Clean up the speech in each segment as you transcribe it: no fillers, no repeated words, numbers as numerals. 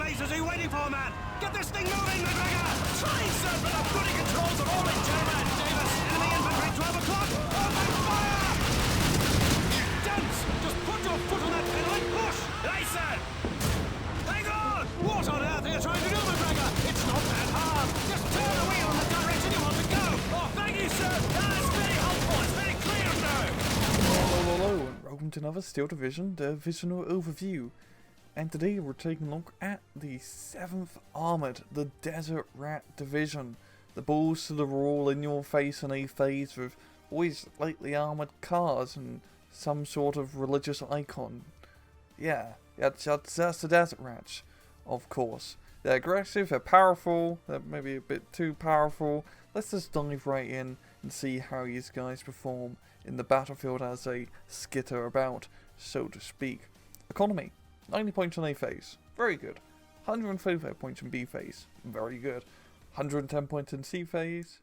lasers are you waiting for, man? Get this thing moving, McGregor! Trying, sir, but the goody controls are all in terror. Davis, enemy infantry, 12 o'clock! Open fire! You dunce! Just put your foot on that pedal and push! Aye, sir! Hang on! What on earth are you trying to do, McGregor? It's not that hard! Just turn the wheel in the direction you want to go! Oh, thank you, sir! It's very helpful! It's very clear now! Hello, and welcome to another Steel Division Divisional overview. And today we're taking a look at the 7th Armoured, the Desert Rat Division. The balls to the wall in your face in a phase with always lightly armoured cars and some sort of religious icon. Yeah, that's the Desert Rats, of course. They're aggressive, they're powerful, they're maybe a bit too powerful. Let's just dive right in and see how these guys perform in the battlefield as they skitter about, so to speak. Economy. 90 points in A phase, very good. 135 points in B phase, very good. 110 points in C phase,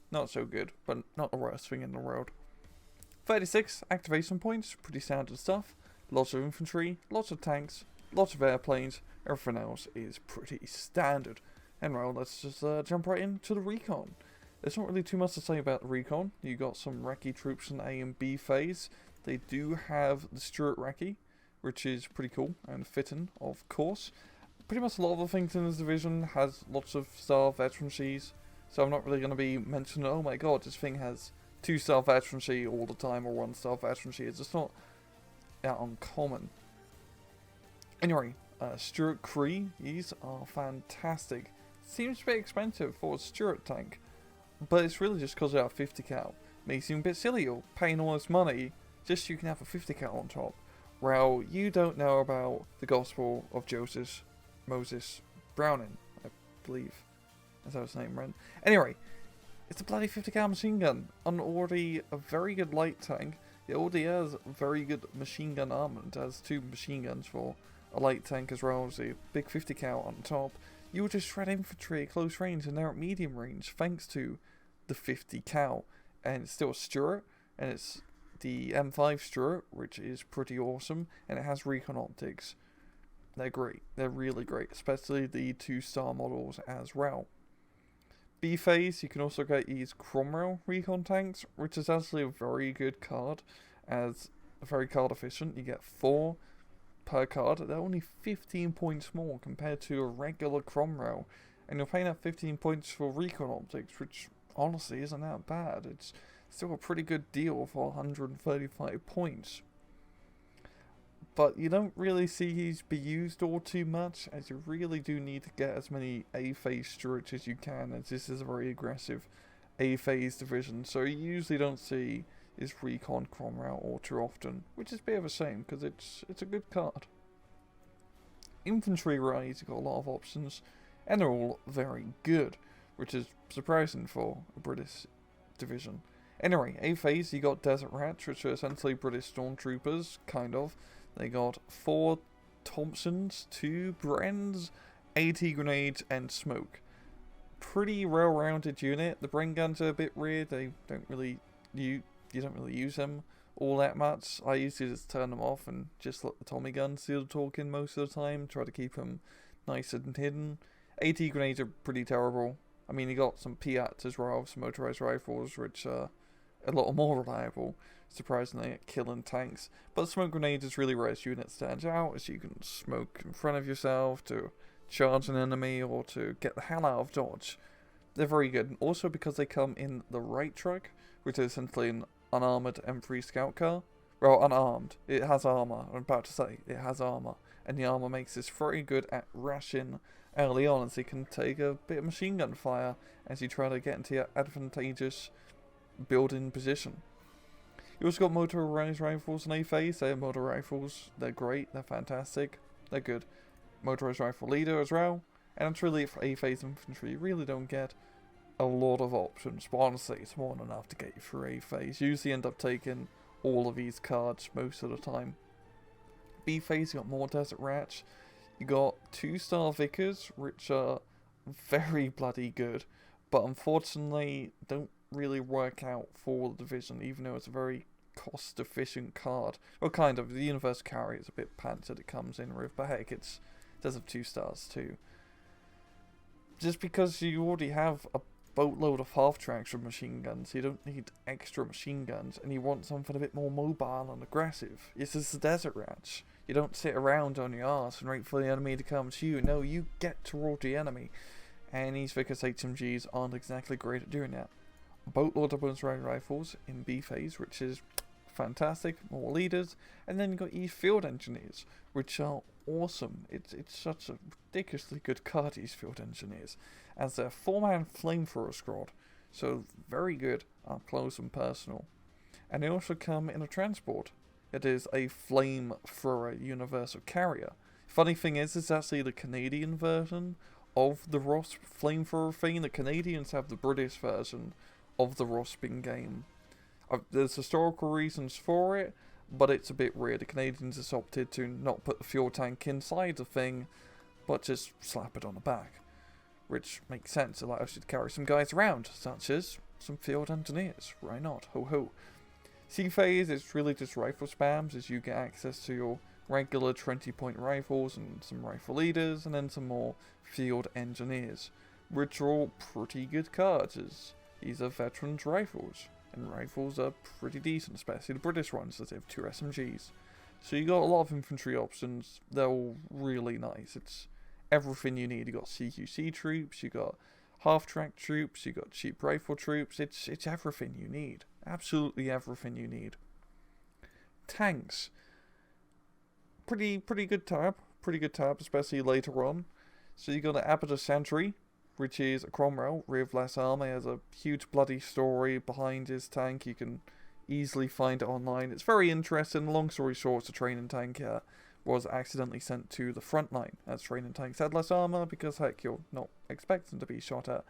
not so good, but not the worst thing in the world. 36 activation points, pretty standard stuff. Lots of infantry, lots of tanks, lots of airplanes, everything else is pretty standard. And well, let's just jump right into the recon. There's not really too much to say about the recon. You got some Recce troops in A and B phase. They do have the Stuart Recce, which is pretty cool and fitting, of course. Pretty much a lot of the things in this division has lots of star veterancies, so I'm not really going to be mentioning, oh my god, this thing has 2-star veterancy all the time or 1-star veterancy. It's just not that uncommon. Anyway, Stuart Cree, these are fantastic. Seems a bit expensive for a Stuart tank, but it's really just because they have 50 cal. Makes you a bit silly, you're paying all this money just so you can have a 50 cal on top. Well, you don't know about the Gospel of Moses Browning, I believe. That's how his name ran. Anyway, it's a bloody 50 cal machine gun on already a very good light tank. It already has very good machine gun armament. It has 2 machine guns for a light tank as well as a big 50 cal on top. You will just shred infantry at close range and they're at medium range thanks to the 50 cal. And it's still a Stuart, and it's the M5 Stuart, which is pretty awesome, and it has recon optics. They're great. They're really great, especially the 2-star models as well. B phase, you can also get these Cromwell recon tanks, which is actually a very good card, as very card efficient. You get 4 per card. They're only 15 points more compared to a regular Cromwell, and you're paying out 15 points for recon optics, which honestly isn't that bad. It's still a pretty good deal for 135 points. But you don't really see these be used all too much, as you really do need to get as many A-phase Stuarts as you can, as this is a very aggressive A-phase division. So you usually don't see this recon Cromwell all too often, which is a bit of a shame because it's a good card. Infantry rise, you've got a lot of options, and they're all very good, which is surprising for a British division. Anyway, A phase, you got Desert Rats, which are essentially British stormtroopers, kind of. They got 4 Thompsons, 2 Brens, 80 grenades, and smoke. Pretty well-rounded unit. The Bren guns are a bit weird. They don't really you don't really use them all that much. I usually just turn them off and just let the Tommy guns do the talking most of the time. Try to keep them nice and hidden. 80 grenades are pretty terrible. I mean, you got some Piats as well, some motorized rifles, which are a lot more reliable, surprisingly, at killing tanks. But smoke grenades is really where this unit stands out, as you can smoke in front of yourself to charge an enemy or to get the hell out of dodge. They're very good, and also because they come in the right truck, which is essentially an unarmoured M3 scout car. Well, unarmed. It has armour, I'm about to say, it has armour. And the armour makes this very good at rashing early on, as you can take a bit of machine gun fire as you try to get into your advantageous building position. You also got motorized rifles in A phase. They're motor rifles. They're great. They're fantastic. They're good. Motorized rifle leader as well. And it's really for A phase infantry. You really don't get a lot of options, but honestly, it's more than enough to get you through A phase. You usually end up taking all of these cards most of the time. B phase, you got more Desert Rats. You got 2-star Vickers, which are very bloody good, but unfortunately don't really work out for the division, even though it's a very cost-efficient card. Well, kind of. The Universal Carry is a bit pants that it comes in with, but heck, it's It does have 2 stars too. Just because you already have a boatload of half-tracks with machine guns, you don't need extra machine guns, and you want something a bit more mobile and aggressive. This is the Desert Rat. You don't sit around on your arse and wait for the enemy to come to you. No, you get toward the enemy. And these Vickers HMGs aren't exactly great at doing that. A boatload of bonus round rifles in B phase, which is fantastic, more leaders, and then you've got these field engineers, which are awesome. It's such a ridiculously good card, these field engineers, as a 4-man flamethrower squad, so very good up close and personal. And they also come in a transport. It is a flamethrower universal carrier. Funny thing is, it's actually the Canadian version of the Ross flamethrower thing. The Canadians have the British version of the Ross game. There's historical reasons for it, but it's a bit weird. The Canadians just opted to not put the fuel tank inside the thing, but just slap it on the back. Which makes sense, it allows you to carry some guys around, such as some field engineers. Why not? Ho ho. C phase, it's really just rifle spams, as you get access to your regular 20-point rifles and some rifle leaders, and then some more field engineers, which are all pretty good cards, as these are veterans rifles. And rifles are pretty decent, especially the British ones that have 2 SMGs. So you got a lot of infantry options, they're all really nice. It's everything you need. You got CQC troops, you got half-track troops, you got cheap rifle troops, it's everything you need. Absolutely everything you need. Tanks. Pretty good tab, especially later on. So you got an Aperture Sentry, which is a Cromwell with less armor. He has a huge bloody story behind his tank. You can easily find it online. It's very interesting. Long story short, the training tank here was accidentally sent to the front line, as training tanks had less armor, because heck, you're not expecting to be shot at.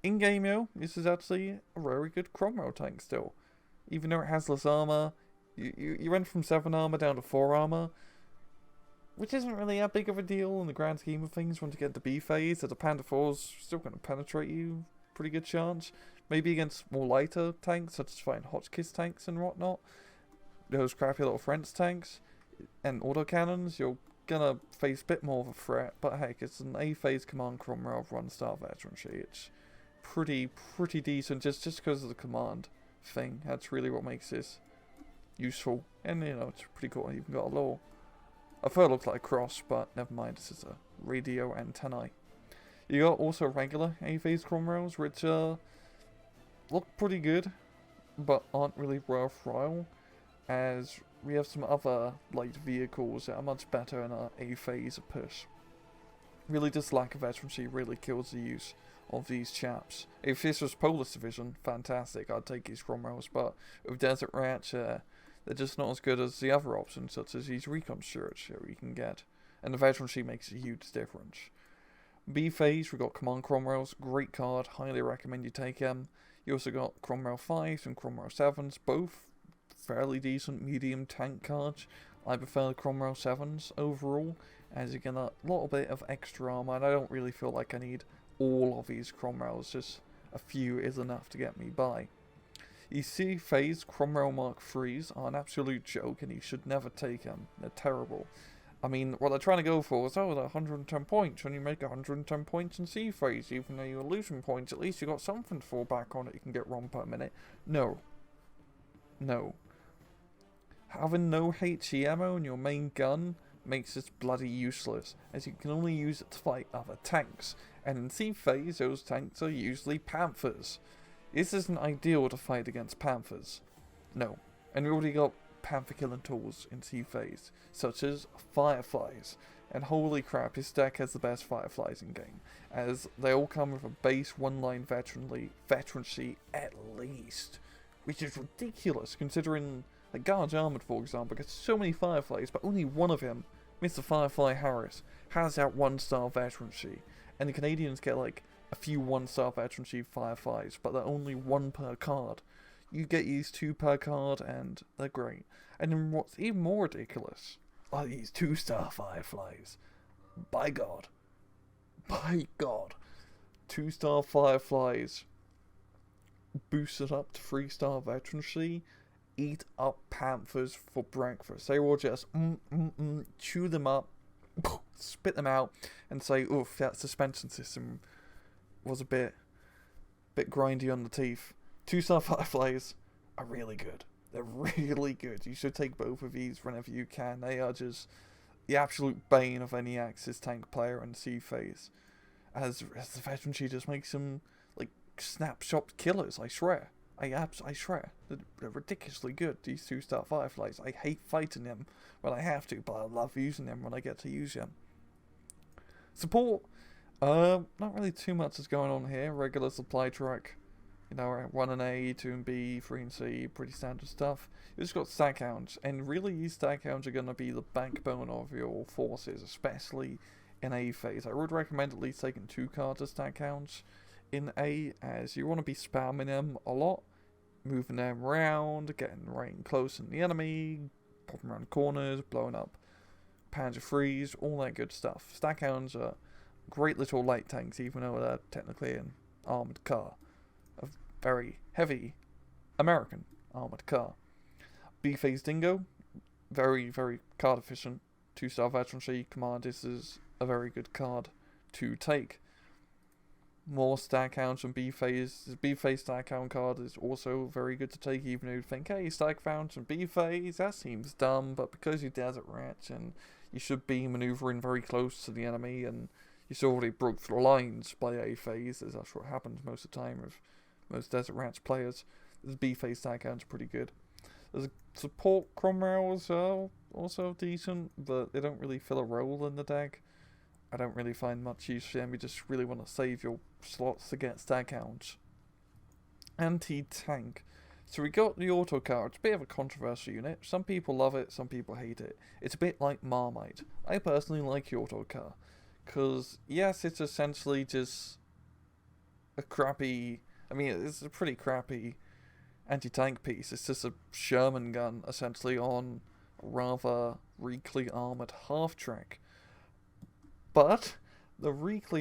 In game, yo, this is actually a very good Cromwell tank still. Even though it has less armor, you went from 7 armor down to 4 armor, which isn't really that big of a deal in the grand scheme of things. Once you get to B phase, the Panda 4's still going to penetrate you, pretty good chance. Maybe against more lighter tanks, such as fighting Hotchkiss tanks and whatnot. Those crappy little French tanks and autocannons, you're gonna face a bit more of a threat. But heck, it's an A phase command Cromwell of 1-star veterancy. It's pretty decent just because of the command thing. That's really what makes this useful. And you know, it's pretty cool. You've got a little, I thought it looked like a cross, but never mind, this is a radio antennae. You got also regular A-phase Cromwells, which look pretty good, but aren't really worthwhile, as we have some other light vehicles that are much better in our A-phase push. Really, just lack of veterancy really kills the use of these chaps. If this was Polish Division, fantastic, I'd take these Cromwells, but with Desert Rats, they're just not as good as the other options, such as these recon shirts that we can get. And the veterancy makes a huge difference. B phase, we've got Command Cromwells, great card, highly recommend you take them. You also got Cromwell 5s and Cromwell 7s, both fairly decent medium tank cards. I prefer the Cromwell 7s overall, as you get a little bit of extra armor, and I don't really feel like I need all of these Cromwells, just a few is enough to get me by. These C phase Cromwell Mark 3s are an absolute joke, and you should never take them, they're terrible. I mean, what they're trying to go for is, oh, they're 110 points, when you make 110 points in C phase, even though you're losing points, at least you got something to fall back on that you can get wrong per minute. No. No. Having no HE ammo in your main gun makes this bloody useless, as you can only use it to fight other tanks, and in C phase, those tanks are usually Panthers. This isn't ideal to fight against Panthers. No. And we already got Panther killing tools in C phase, such as Fireflies, and holy crap, this deck has the best Fireflies in game, as they all come with a base 1-line veterancy at least, which is ridiculous considering like Guards Armored, for example, gets so many Fireflies, but only one of them, Mr. Firefly Harris, has that 1-star veterancy, and the Canadians get like a few 1-star veterancy Fireflies, but they're only 1 per card. You get these 2 per card, and they're great. And then what's even more ridiculous are these 2-star Fireflies. By God. By God. 2-star Fireflies boosted up to 3-star veterancy. Eat up Panthers for breakfast. They will just chew them up spit them out and say, oof, that suspension system was a bit grindy on the teeth. 2-star Fireflies are really good. They're really good. You should take both of these whenever you can. They are just the absolute bane of any Axis tank player in the sea phase. As the veteran, she just makes them like snapshot killers. I swear. I swear. They're ridiculously good, these 2-star Fireflies. I hate fighting them when I have to, but I love using them when I get to use them. Support. Not really too much is going on here. Regular supply truck. You know, 1 and A, 2 and B, 3 and C, pretty standard stuff. You've just got stack hounds, and really these stack hounds are going to be the backbone of your forces, especially in A phase. I would recommend at least taking 2 cards of stack hounds in A, as you want to be spamming them a lot, moving them around, getting right and close in the enemy, popping around corners, blowing up panzer threes, all that good stuff. Stack hounds are great little light tanks, even though they're technically an armoured car. A very heavy American armoured car. B-Phase Dingo, very, very card efficient. 2-star veterancy command. This is a very good card to take. More stack hounds from B-Phase. This B-Phase stack hound card is also very good to take, even though you think, hey, stack hounds from B-Phase, that seems dumb, but because you're Desert Rats and you should be manoeuvring very close to the enemy and you should already broke through the lines by A-Phase, as that's what happens most of the time with most Desert Rats players. This B-Phase stack hounds are pretty good. There's support Cromwells are also decent, but they don't really fill a role in the deck. I don't really find much use for them. You just really want to save your slots to get stack hounds. Anti-tank. So we got the auto car. It's a bit of a controversial unit. Some people love it, some people hate it. It's a bit like Marmite. I personally like the auto car, because yes, it's essentially just a crappy, I mean, it's a pretty crappy anti-tank piece. It's just a Sherman gun, essentially, on a rather weakly armoured half-track. But the weak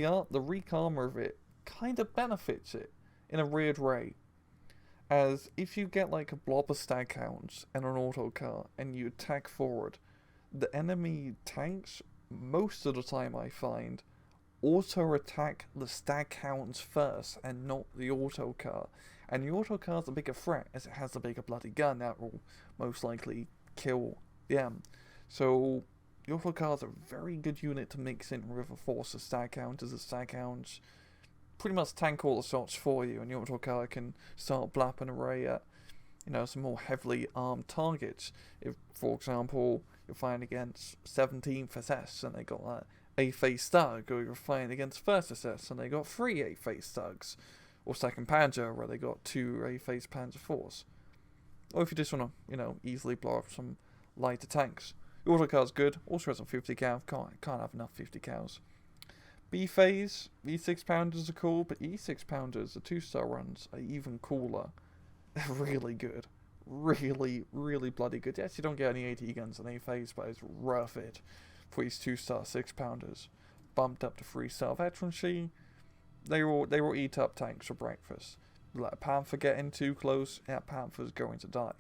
armour of it kind of benefits it in a weird way. As if you get like a blob of stack hounds and an auto car and you attack forward, the enemy tanks, most of the time I find, auto attack the stack hounds first and not the auto car. And the auto car's a bigger threat as it has a bigger bloody gun that will most likely kill them. So the auto car's a very good unit to mix in with a force of stack hounds, as the stack hounds pretty much tank all the shots for you, and the auto car can start blapping away at, you know, some more heavily armed targets. If, for example, you're fighting against 17th SS and they got that A-Phase Stug, or you're fighting against 1st SS and they got 3 A-Phase Stugs, or 2nd Panzer where they got 2 A-Phase Panzer IVs. Or if you just want to, you know, easily blow up some lighter tanks. The auto car's good, also has a 50 cal, can't have enough 50 cals. B-Phase, E6 pounders are cool, but E6 pounders, the 2-star runs, are even cooler. They're really good. Really, really bloody good. Yes, you don't get any AT guns in A-Phase, but it's worth it for these 2-star 6-pounders. Bumped up to 3-star veterancy. They will eat up tanks for breakfast. Let a Panther get in too close, that Panther's going to die.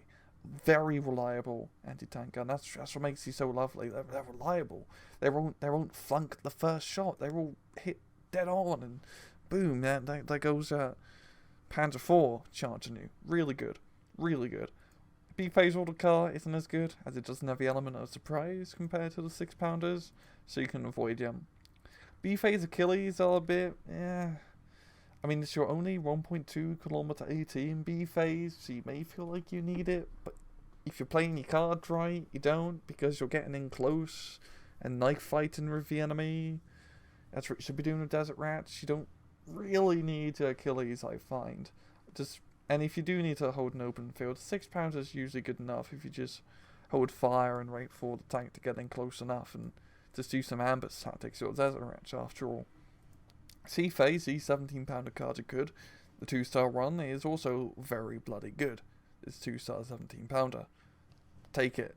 Very reliable anti-tank gun. That's what makes these so lovely. They're reliable. They won't flunk the first shot. They will hit dead on, and boom, there goes Panzer IV charging you. Really good. Really good. B-Phase auto car isn't as good, as it doesn't have the element of surprise compared to the 6-pounders, so you can avoid them. B-Phase Achilles are a bit, I mean, it's your only 1.2 kilometer AT in B-Phase, so you may feel like you need it, but if you're playing your cards right, you don't, because you're getting in close and knife fighting with the enemy. That's what you should be doing with Desert Rats. You don't really need Achilles, I find. And if you do need to hold an open field, 6-pounder is usually good enough if you just hold fire and wait for the tank to get in close enough and just do some ambush tactics. You're Desert Rats after all. C-Phase, these 17-pounder cards are good. The 2-star run is also very bloody good. It's 2-star 17-pounder. Take it.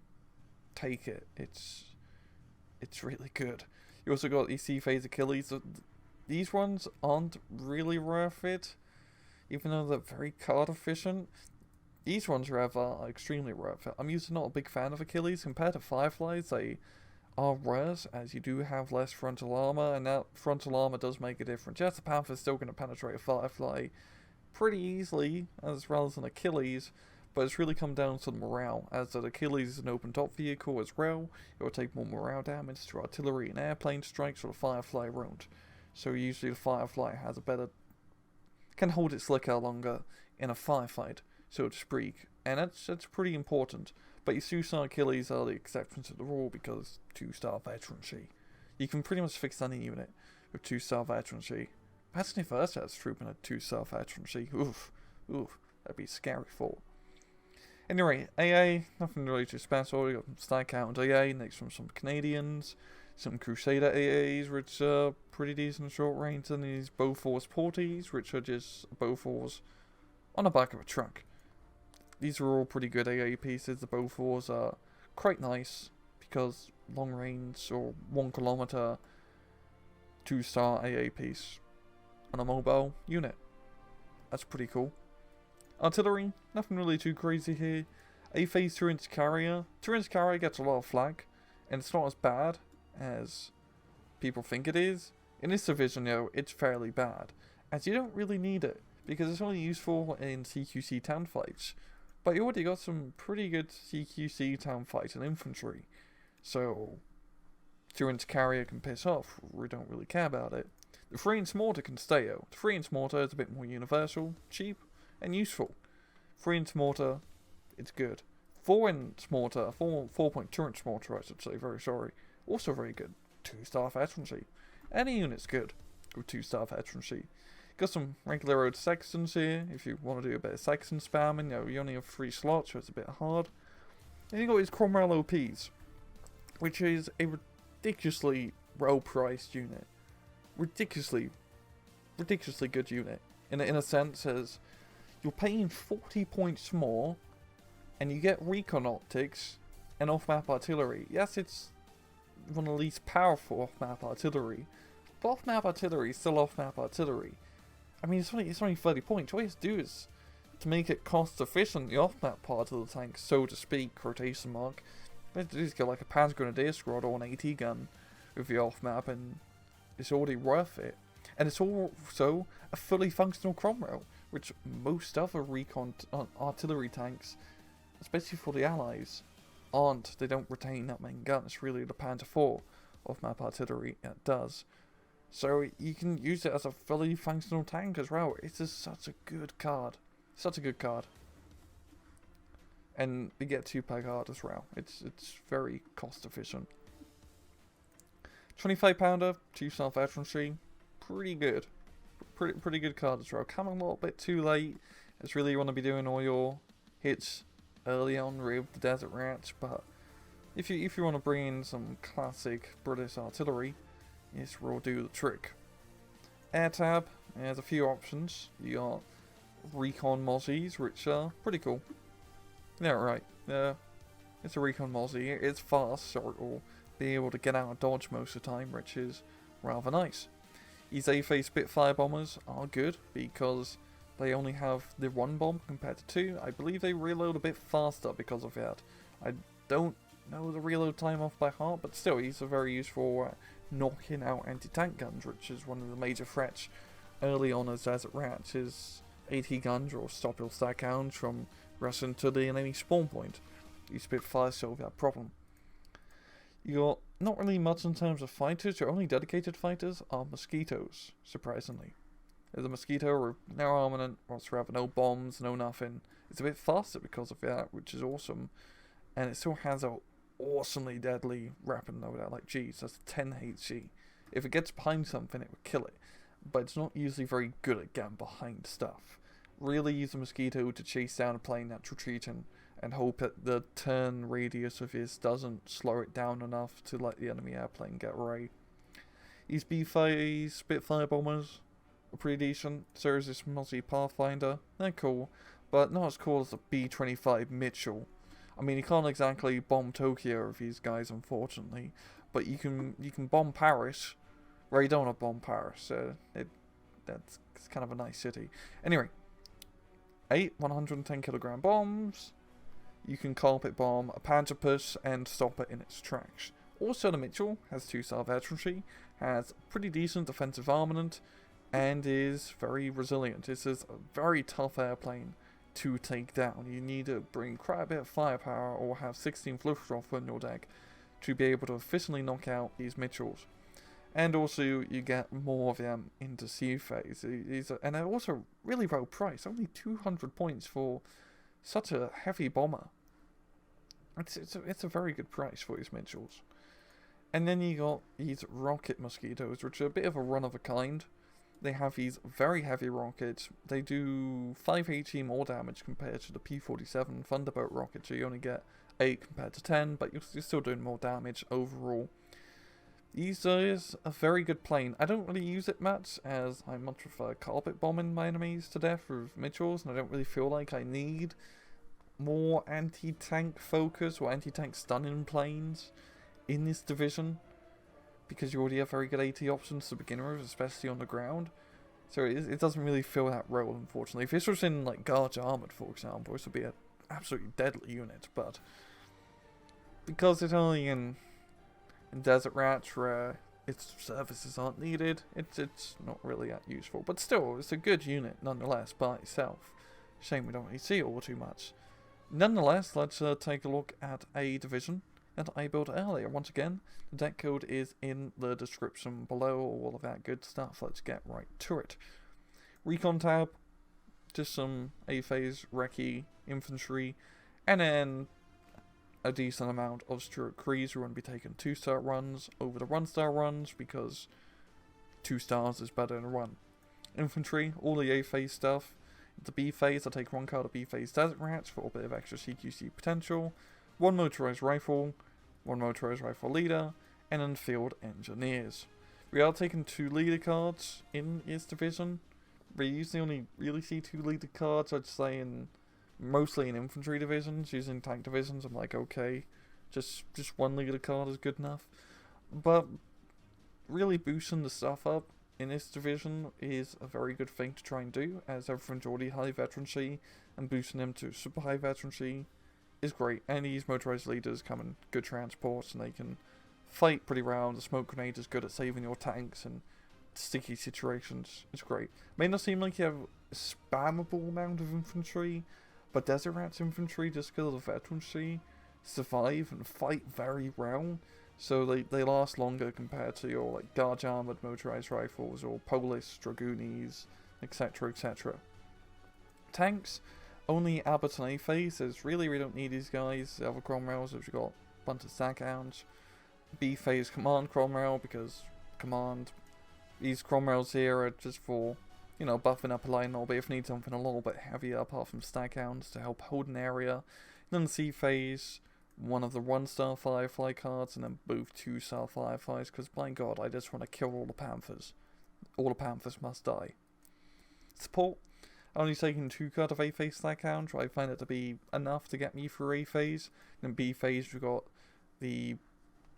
Take it. It's really good. You also got these C-Phase Achilles. These ones aren't really worth it, even though they're very card efficient. These ones, however, are extremely worth it. I'm usually not a big fan of Achilles. Compared to Fireflies, are worse, as you do have less frontal armor, and that frontal armor does make a difference. Yes, the Panther's still going to penetrate a Firefly pretty easily, as well as an Achilles, but it's really come down to the morale, as that Achilles is an open top vehicle as well. It will take more morale damage to artillery and airplane strikes, or the Firefly won't. So usually the Firefly has a better, can hold its liquor longer in a firefight, so to speak, and that's pretty important. But your Suicide Achilles are the exception to the rule because 2-star veterancy. You can pretty much fix any unit with 2-star veterancy. Imagine if Versa's troop had 2-star veterancy. Oof, that'd be scary for. Anyway, AA, nothing really too special. You got some stack count AA, next from some Canadians, some Crusader AAs, which are pretty decent short range, and these Bofors Porties, which are just Bofors on the back of a truck. These are all pretty good AA pieces. The Bofors are quite nice because long range or 1 kilometer 2-star AA piece on a mobile unit. That's pretty cool. Artillery, nothing really too crazy here. A-phase 2-inch carrier. 2-inch carrier gets a lot of flak, and it's not as bad as people think it is. In this division, though, it's fairly bad, as you don't really need it, because it's only useful in CQC town fights. But you already got some pretty good CQC town fights and infantry, so 2-inch carrier can piss off. We don't really care about it. The 3-inch mortar can stay though. The 3-inch mortar is a bit more universal, cheap, and useful. 3-inch mortar, it's good. 4-inch mortar, 4.2-inch mortar, I should say, very sorry. Also very good. 2-star veterancy. Any unit's good with 2-star veterancy. Got some regular old Sextons here, if you want to do a bit of Sexton spamming. You know, you only have 3 slots, so it's a bit hard. And you got his Cromwell OPs, which is a ridiculously well-priced unit. Ridiculously good unit. In a sense, as you're paying 40 points more, and you get recon optics and off-map artillery. Yes, it's one of the least powerful off-map artillery, but off-map artillery is still off-map artillery. I mean, it's only 30 points. All you have to do is to make it cost-efficient, the off-map part of the tank, so to speak, quotation mark. You just get like a Panzer Grenadier squad or an AT gun with the off-map, and it's already worth it. And it's also a fully functional Cromwell, which most other recon artillery tanks, especially for the Allies, aren't. They don't retain that main gun. It's really the Panzer IV off-map artillery that does. So you can use it as a fully functional tank as well. It's just such a good card. Such a good card. And you get 2 per card as well. It's very cost efficient. 25 pounder, 2-star veterancy. Pretty good. Pretty good card as well. Coming a little bit too late. It's really you want to be doing all your hits early on with the Desert Rats, but if you want to bring in some classic British artillery, this will do the trick. Air tab, there's a few options. You got recon mozzies, which are pretty cool. Yeah, right. It's a recon mozzie. It's fast, so it will be able to get out of dodge most of the time, which is rather nice. These A-phase Spitfire bombers are good because they only have the 1 bomb compared to 2. I believe they reload a bit faster because of that. I don't know the reload time off by heart, but still, these are very useful knocking out anti-tank guns, which is one of the major threats early on as Desert Rats, is AT guns or stop your stack hounds from rushing to the enemy spawn point. These Spitfires solve that problem. You got not really much in terms of fighters. Your only dedicated fighters are Mosquitoes, surprisingly. There's a Mosquito with no armament, whatsoever, no bombs, no nothing. It's a bit faster because of that, which is awesome. And it still has a awesomely deadly weapon over there. Like, geez, that's 10 HE. If it gets behind something, it would kill it. But it's not usually very good at getting behind stuff. Really use a Mosquito to chase down a plane that's retreating and hope that the turn radius of his doesn't slow it down enough to let the enemy airplane get away. These B-phase Spitfire bombers are pretty decent. So is this Mozzie Pathfinder. They're cool, but not as cool as the B-25 Mitchell. I mean, you can't exactly bomb Tokyo with these guys, unfortunately, but you can bomb Paris. Well, you don't want to bomb Paris. That's kind of a nice city. Anyway, 8 110 kilogram bombs. You can carpet bomb a Panzer and stop it in its tracks. Also, the Mitchell has 2-star veterancy, has pretty decent defensive armament, and is very resilient. This is a very tough airplane to take down. You need to bring quite a bit of firepower or have 16 Fluchtwaffe on your deck to be able to efficiently knock out these Mitchells. And also, you get more of them into sea phase. And they're also really well priced. Only 200 points for such a heavy bomber. It's a very good price for these Mitchells. And then you got these rocket mosquitoes, which are a bit of a run of a kind. They have these very heavy rockets. They do 5 HE more damage compared to the P-47 Thunderbolt rocket, so you only get 8 compared to 10, but you're still doing more damage overall. These is a very good plane. I don't really use it much, as I much prefer carpet bombing my enemies to death with Mitchells, and I don't really feel like I need more anti-tank focus or anti-tank stunning planes in this division, because you already have very good AT options to begin with, especially on the ground. So it doesn't really fill that role, unfortunately. If this was in like Guards Armored, for example, this would be an absolutely deadly unit, but because it's only in Desert Rats where its services aren't needed, it's not really that useful. But still, it's a good unit nonetheless by itself. Shame we don't really see it all too much. Nonetheless, let's take a look at a division that I built earlier. Once again, the deck code is in the description below, all of that good stuff. Let's get right to it. Recon tab, just some A-phase recce infantry, and then a decent amount of Stuart Crees who are going to be taking 2-star runs over the 1-star runs, because 2 stars is better than 1. Infantry, all the A-phase stuff. The B-phase, I take 1 card of B-phase Desert Rats for a bit of extra CQC potential. 1 motorized rifle, 1 motorized rifle leader, and then field engineers. We are taking 2 leader cards in this division. We usually only really see 2 leader cards, I'd say, mostly in infantry divisions. Using tank divisions, I'm like, okay, just 1 leader card is good enough. But really boosting the stuff up in this division is a very good thing to try and do, as everyone's already high veterancy, and boosting them to super high veterancy is great. And these motorized leaders come in good transports, and they can fight pretty well. The smoke grenade is good at saving your tanks and sticky situations. It's great. May not seem like you have a spammable amount of infantry, but Desert Rats infantry, just because of the veterancy, survive and fight very well. So they last longer compared to your like Guards Armored motorized rifles or Polish Dragoonies, etc, etc. Tanks, only Abbott and A-phase, as really we don't need these guys. The other Cromwells, we've got a bunch of Staghounds. B-phase Command Cromwell, because Command, these Cromwells here are just for, you know, buffing up a line a little bit if you need something a little bit heavier apart from Staghounds to help hold an area. And then C-phase, one of the 1-star Firefly cards, and then both 2-star Fireflies, because by God, I just want to kill all the Panthers. All the Panthers must die. Support, only taking 2 cards of A-phase Staghound, I find it to be enough to get me through A-phase. And then B-phase, we've got the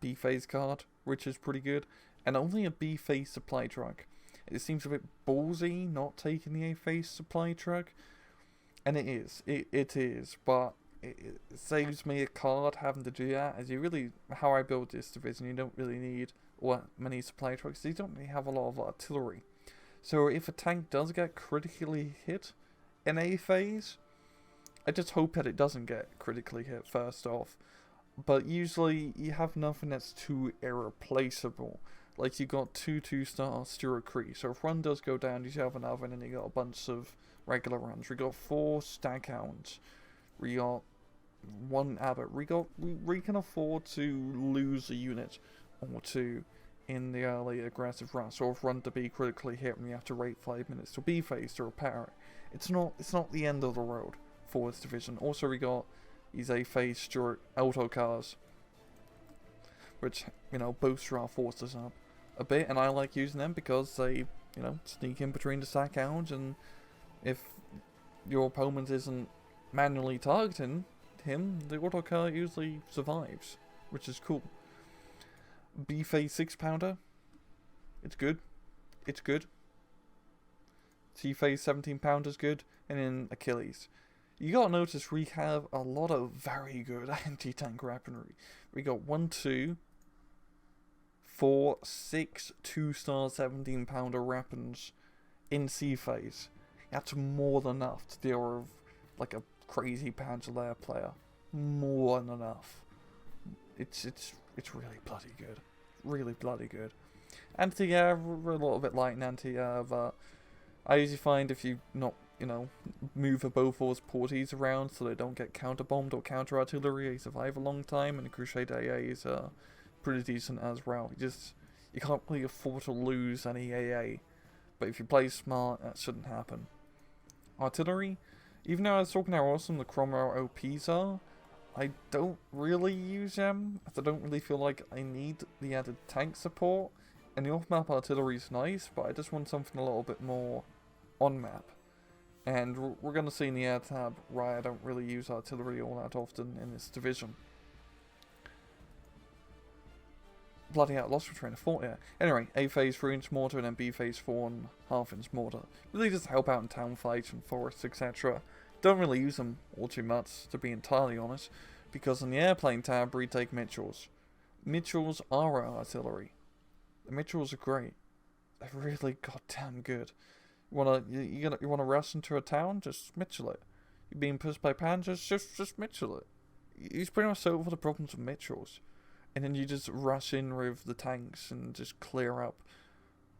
B-phase card, which is pretty good, and only a B-phase supply truck. It seems a bit ballsy not taking the A-phase supply truck, and it is, but it saves me a card having to do that, as you really, how I build this division, you don't really need many supply trucks. You don't really have a lot of artillery. So if a tank does get critically hit in A-phase, I just hope that it doesn't get critically hit first off. But usually you have nothing that's too irreplaceable. Like you got 2 2-star Stuart Crees, so if one does go down, you have another, and then you got a bunch of regular runs. We got 4 Staghounds. We got 1 Abbott. We can afford to lose a unit or 2 in the early aggressive run. So if run to be critically hit, and we have to wait 5 minutes to B-phase to repair it. It's not the end of the road for this division. Also, we got these A-phase Stuart auto cars, which, you know, boost our forces up a bit, and I like using them because they, you know, sneak in between the Staghounds, and if your opponent isn't manually targeting him, the auto car usually survives, which is cool. B-phase 6-pounder, it's good. C-phase 17-pounder is good, and then Achilles. You gotta notice we have a lot of very good anti-tank weaponry. We got 1, 2, for 6 2-star 17-pounder weapons in C phase. That's more than enough to deal with like a crazy panzer player. More than enough. It's really bloody good. Really bloody good. Anti-air, we're a little bit light in anti-air, but I usually find if you not, move the Bofors porties around so they don't get counter-bombed or counter-artillery, they survive a long time, and the Crusade AAs are pretty decent as well. You can't really afford to lose any AA, but if you play smart, that shouldn't happen. Artillery, even though I was talking how awesome the Cromwell OPs are, I don't really use them, as I don't really feel like I need the added tank support, and the off-map artillery is nice, but I just want something a little bit more on-map. And we're going to see in the air tab why I don't really use artillery all that often in this division. Bloody hell, lost train of thought here. Anyway, A phase 3-inch mortar and then B phase 4.5-inch mortar. Really just help out in town fights and forests, etc. Don't really use them all too much, to be entirely honest, because in the airplane tab we take Mitchells. Mitchells are our artillery. The Mitchells are great. They're really goddamn good. You wanna rush into a town? Just Mitchell it. You're being pushed by panzers? Just Mitchell it. You pretty much solve all the problems with Mitchells. And then you just rush in with the tanks and just clear up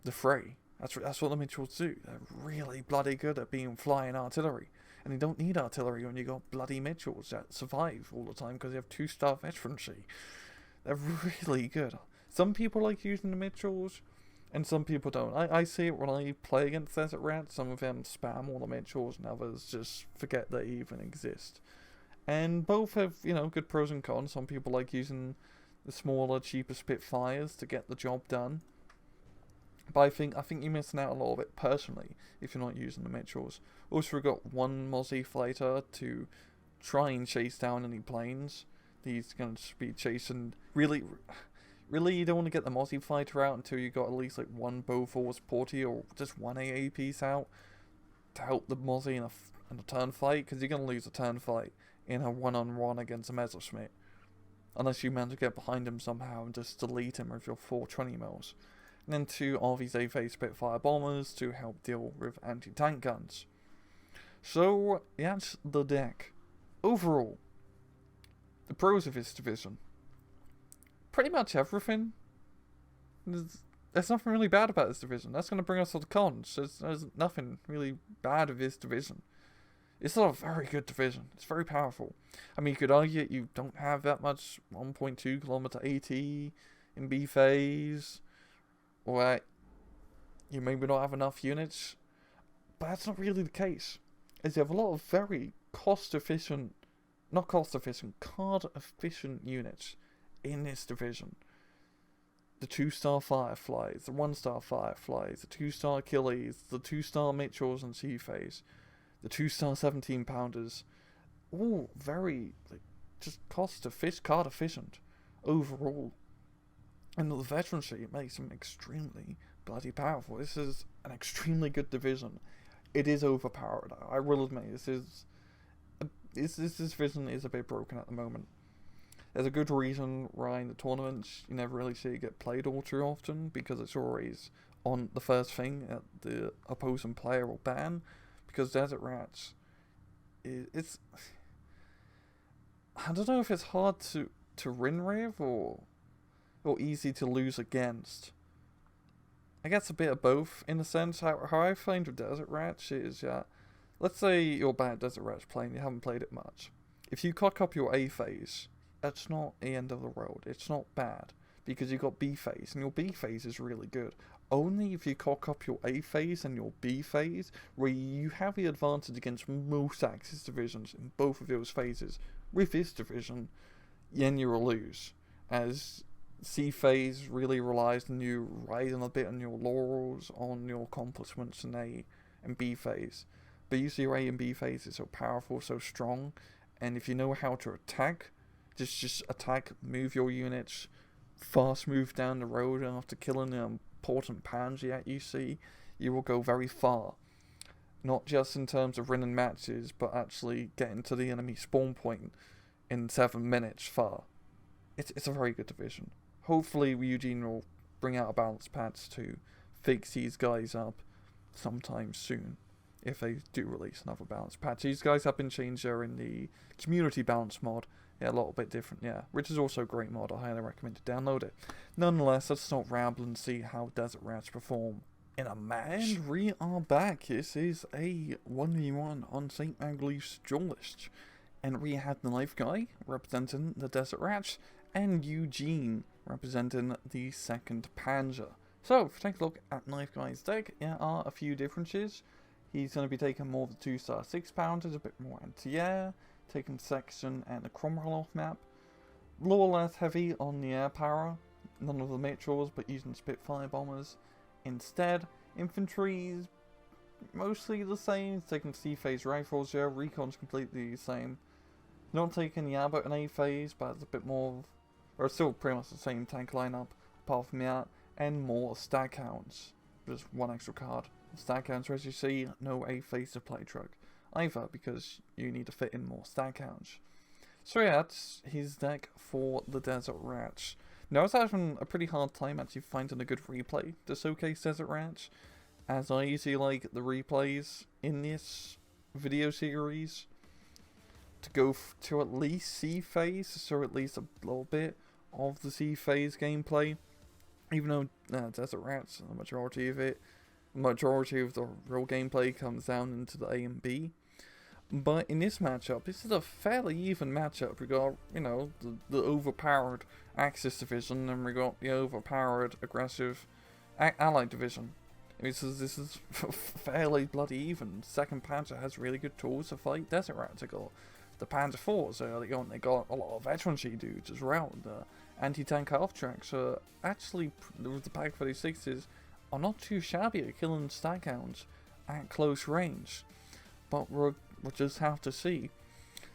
the fray. That's what the Mitchells do. They're really bloody good at being flying artillery. And you don't need artillery when you got bloody Mitchells that survive all the time because they have 2-star veterancy. They're really good. Some people like using the Mitchells, and some people don't. I see it when I play against Desert Rats. Some of them spam all the Mitchells, and others just forget they even exist. And both have, good pros and cons. Some people like using the smaller, cheaper Spitfires to get the job done. But I think you're missing out a little bit personally if you're not using the Mitchells. Also, we've got one Mozzie fighter to try and chase down any planes. He's going to be chasing. Really, you don't want to get the Mozzie fighter out until you got at least like one Bofors portie or just one AA piece out to help the Mozzie in a turn fight, because you're going to lose a turn fight in a one-on-one against a Messerschmitt. Unless you manage to get behind him somehow and just delete him with your 420mm. And then 2 of these A Spitfire bombers to help deal with anti-tank guns. So, that's the deck. Overall, the pros of this division. Pretty much everything. There's nothing really bad about this division. That's going to bring us to the cons. There's nothing really bad with this division. It's not a very good division. It's very powerful. I mean, you could argue you don't have that much 1.2 kilometer AT in B phase, or you maybe not have enough units, but that's not really the case. As you have a lot of very card-efficient units in this division. The 2-star Fireflies, the 1-star Fireflies, the 2-star Achilles, the 2-star Mitchells and C phase. The 2-star 17-pounders, all very just card efficient overall. And the veterancy makes them extremely bloody powerful. This is an extremely good division. It is overpowered. I will admit this division is a bit broken at the moment. There's a good reason why in the tournaments you never really see it get played all too often, because it's always on the first thing that the opposing player will ban. Because Desert Rats, it's I don't know if it's hard to win with or easy to lose against. I guess a bit of both in a sense. How I find with Desert Rats is, let's say you're bad at Desert Rats playing, you haven't played it much. If you cock up your A phase, that's not the end of the world. It's not bad, because you got B phase, and your B phase is really good. Only if you cock up your A phase and your B phase, where you have the advantage against most Axis divisions in both of those phases. With this division, then you will lose, as C phase really relies on you riding a bit on your laurels, on your accomplishments in A and B phase. But usually your A and B phase is so powerful, so strong, and if you know how to attack, just attack, move your units, fast move down the road after killing them. Important panzer that you see, you will go very far. Not just in terms of winning matches, but actually getting to the enemy spawn point in 7 minutes far. It's a very good division. Hopefully Eugene will bring out a balance patch to fix these guys up sometime soon, if they do release another balance patch. These guys have been changed there in the community balance mod. Yeah, a little bit different, yeah. Which is also a great mod. I highly recommend to download it. Nonetheless, let's not ramble and see how Desert Rats perform in a match. And we are back. This is a 1v1 on St. Magleaf's Duelist. And we have the Knife Guy representing the Desert Rats, and Eugene representing the 2nd Panzer. So, if we take a look at Knife Guy's deck, there are a few differences. He's going to be taking more of the 2-star 6-pounders, a bit more anti-air, taking section and the Cromwell map. Lower less heavy on the air power, none of the Mitchells, but using Spitfire bombers. Instead, infantry is mostly the same, taking C-phase rifles here, recon's completely the same. Not taking the Abbott and A-phase, but it's a bit more, or still pretty much the same tank lineup, apart from that, and more stack hounds. Just one extra card. Stack hounds, as you see, no A-phase supply truck either, because you need to fit in more stack hounds. So yeah, that's his deck for the Desert Rats. Now, I was having a pretty hard time actually finding a good replay to showcase Desert Rats, as I usually like the replays in this video series to go to at least C-phase, so at least a little bit of the C-phase gameplay. Even though Desert Rats, the majority of the real gameplay comes down into the A and B. But in this matchup, this is a fairly even matchup. We got, you know, the overpowered Axis division, and we got the overpowered aggressive Allied division. This is fairly bloody even. 2nd Panzer has really good tools to fight Desert Rats. They got the Panzer IVs early on. They got a lot of veterancy dudes as well. The anti-tank half tracks are actually, with the Pak 36s, are not too shabby at killing stackhounds at close range. But we'll just have to see.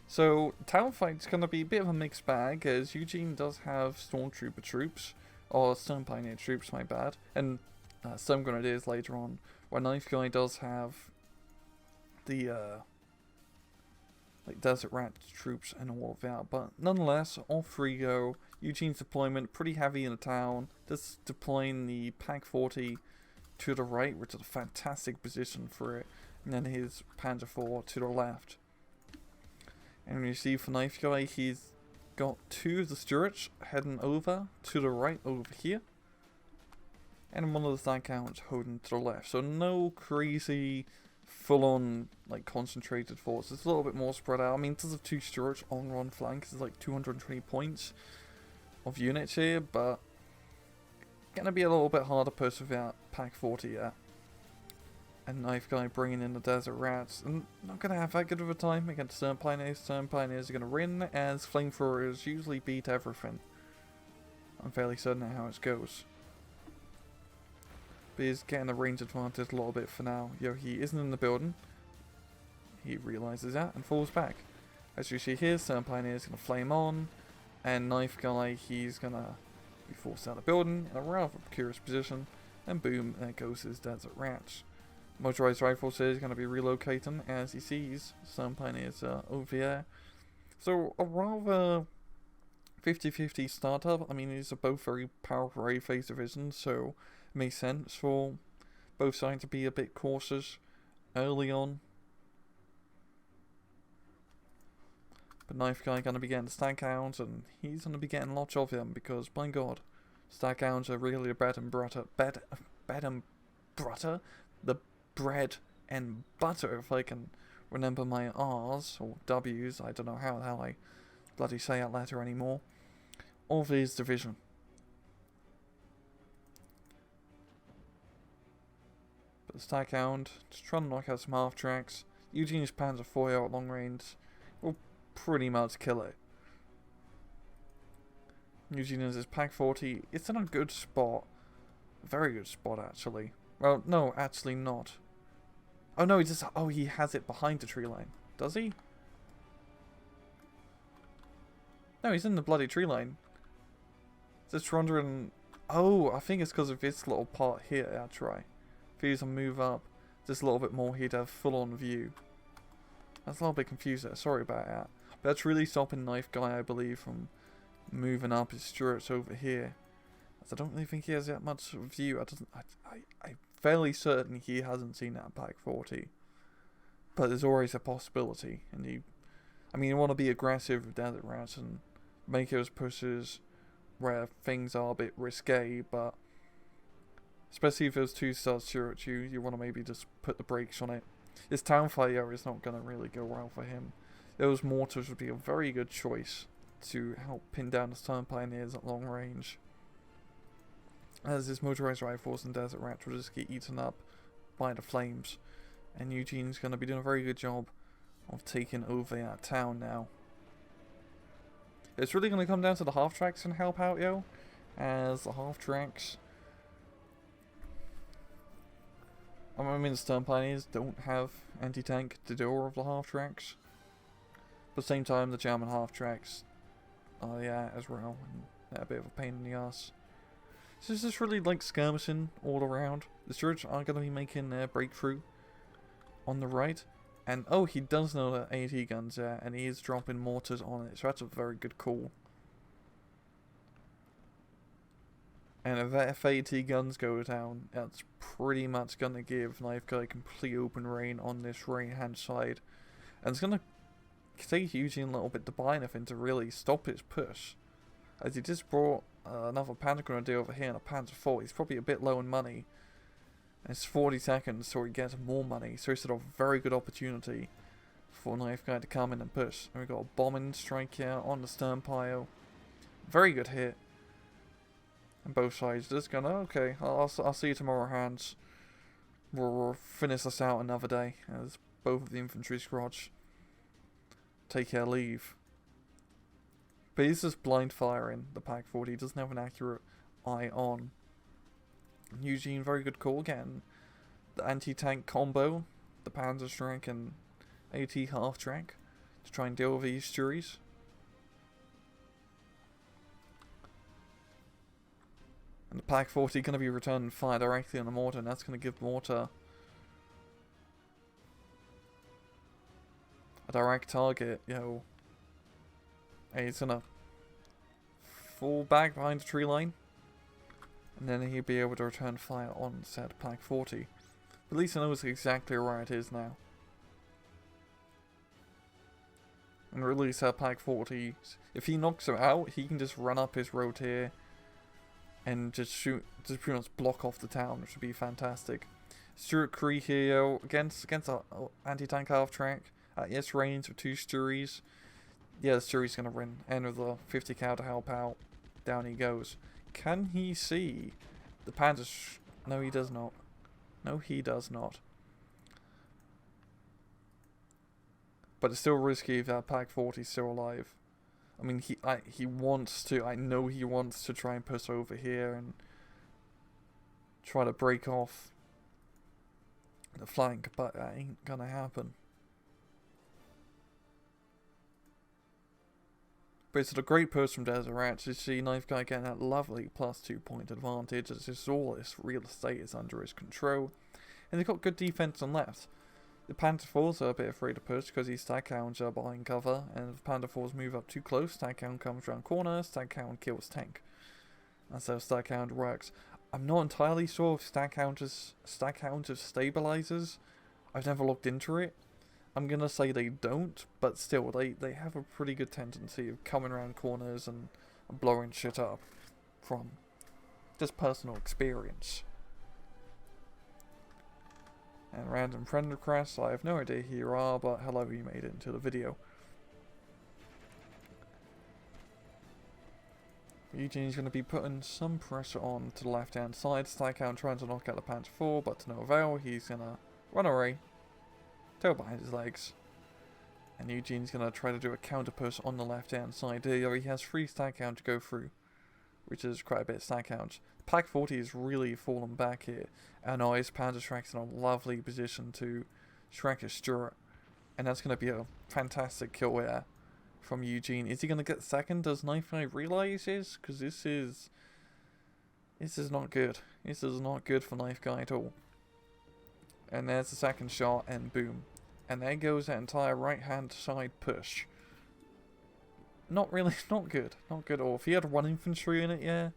So, town fight's going to be a bit of a mixed bag, as Eugene does have Stormtrooper troops, or Stone Pioneer troops, my bad, and some Grenadiers later on, where Knife Guy does have the like Desert Rat troops and all of that. But nonetheless, off 3 go. Eugene's deployment pretty heavy in the town, just deploying the Pak 40 to the right, which is a fantastic position for it. And then his Panzer IV to the left. And when you see for Knife Guy, he's got 2 of the Stuarts heading over to the right over here. And one of the stack hounds holding to the left. So no crazy full-on like concentrated force. It's a little bit more spread out. I mean, does have 2 Stuarts on one flank. It's like 220 points of units here, but gonna be a little bit harder to push without Pak 40 yet. And Knife Guy bringing in the Desert Rats, and not going to have that good of a time against Stone Pioneers. Stone Pioneers are going to win, as Flamethrowers usually beat everything. I'm fairly certain of how it goes. But he's getting a range advantage a little bit for now. Yo, he isn't in the building. He realizes that and falls back. As you see here, Stone Pioneers going to flame on, and Knife Guy, he's going to be forced out of the building in a rather precarious position, and boom, there goes his Desert Rats. Motorized Rifles is going to be relocating as he sees some Pioneers over there. So a rather 50-50 startup. I mean, these are both very powerful A-phase divisions, so it makes sense for both sides to be a bit cautious early on. But Knife Guy going to be getting stack hounds, and he's going to be getting lots of them because, by God, stack hounds are really the bread and butter. The bread and butter, if I can remember my R's or W's, I don't know how the hell I bloody say that letter anymore, of his division. But the stack hound, just trying to knock out some half tracks. Eugene's Panzer IV at long range will pretty much kill it. Eugene has his Pak 40, it's in a good spot, a very good spot actually. Well, no, actually not. Oh no, he has it behind the tree line. Does he? No, he's in the bloody tree line. Just wondering. Oh, I think it's because of this little part here, that's right. If he was to move up just a little bit more, he'd have full on view. That's a little bit confused there, sorry about that. But that's really stopping Knife Guy, I believe, from moving up his Stuarts over here. I don't really think he has that much view. I'm fairly certain he hasn't seen that Pack 40. But there's always a possibility. And you want to be aggressive with Desert Rats and make those pushes where things are a bit risque, but especially if those 2 stars shoot at you, you want to maybe just put the brakes on it. This town fire is not going to really go well for him. Those mortars would be a very good choice to help pin down the Stern Pioneers at long range, as his motorized rifles and Desert Rats will just get eaten up by the flames. And Eugene's going to be doing a very good job of taking over that town now. It's really going to come down to the half-tracks and help out, yo. As the half-tracks... the Stern Pioneers don't have anti-tank to do all of the half-tracks. But at the same time, the German half-tracks are as well. And they're a bit of a pain in the ass. So it's just really like skirmishing all around. The Stuarts are going to be making their breakthrough on the right. And oh, he does know that AT guns there, and he is dropping mortars on it. So that's a very good call. And if AT guns go down, that's pretty much going to give Knife Guy complete open reign on this right hand side. And it's going to take Eugene a little bit to buy anything to really stop his push. As he just brought another Panzer Grenadier over here and a Panzer IV. He's probably a bit low in money. And it's 40 seconds so he gets more money. So it's a very good opportunity for Knife Guy to come in and push. And we've got a bombing strike here on the stern pile. Very good hit. And both sides just gonna, okay, I'll see you tomorrow, Hans. We'll finish this out another day. As both of the infantry squads take their leave. But he's just blind firing the Pack 40. He doesn't have an accurate eye on. Eugene, very good call again. The anti-tank combo, the Panzer Strike and AT half-track to try and deal with these Sturies. And the Pack 40 going to be returning fire directly on the mortar, and that's going to give mortar a direct target, yo. Hey, he's going to fall back behind the tree line. And then he'll be able to return fire on said Pack 40. But at least he knows exactly where it is now. And release that Pack 40. If he knocks him out, he can just run up his road here and just shoot, just pretty much block off the town, which would be fantastic. Stuart Cree here against an anti-tank half-track at yes range of 2 Sturies. Yeah, the Stury's going to win. End of the 50 cal to help out. Down he goes. Can he see the Panzer? No, he does not. No, he does not. But it's still risky if that Pack 40 is still alive. I mean, he wants to. I know he wants to try and push over here and try to break off the flank, but that ain't gonna happen. But it's a great push from Desert Rats. You see Knife Guy getting that lovely +2 point advantage as just all this real estate is under his control. And they've got good defense on left. The Panther IVs are a bit afraid to push because these Staghounds are behind cover, and if the Panther IVs move up too close, Staghound comes around corner, Staghound kills tank. That's how Staghound works. I'm not entirely sure if Staghound have stabilizers. I've never looked into it. I'm gonna say they don't, but still, they have a pretty good tendency of coming around corners and blowing shit up from just personal experience. And random friend requests, I have no idea who you are, but hello, you made it into the video. Eugene's going to be putting some pressure on to the left hand side. Staghound trying to knock out the Panther IV, but to no avail. He's going to run away, tail behind his legs. And Eugene's going to try to do a counter push on the left hand side here. He has 3 Staghound to go through, which is quite a bit of Staghounds. Pack 40 is really fallen back here. And now his Panzer Strike's in a lovely position to strike a Stuart. And that's going to be a fantastic kill here from Eugene. Is he going to get second? Does Knife Guy realize this? Because this is not good. This is not good for Knife Guy at all. And there's the second shot, and boom. And there goes that entire right-hand side push. Not really, not good. Not good at all. If he had 1 infantry in it, yeah,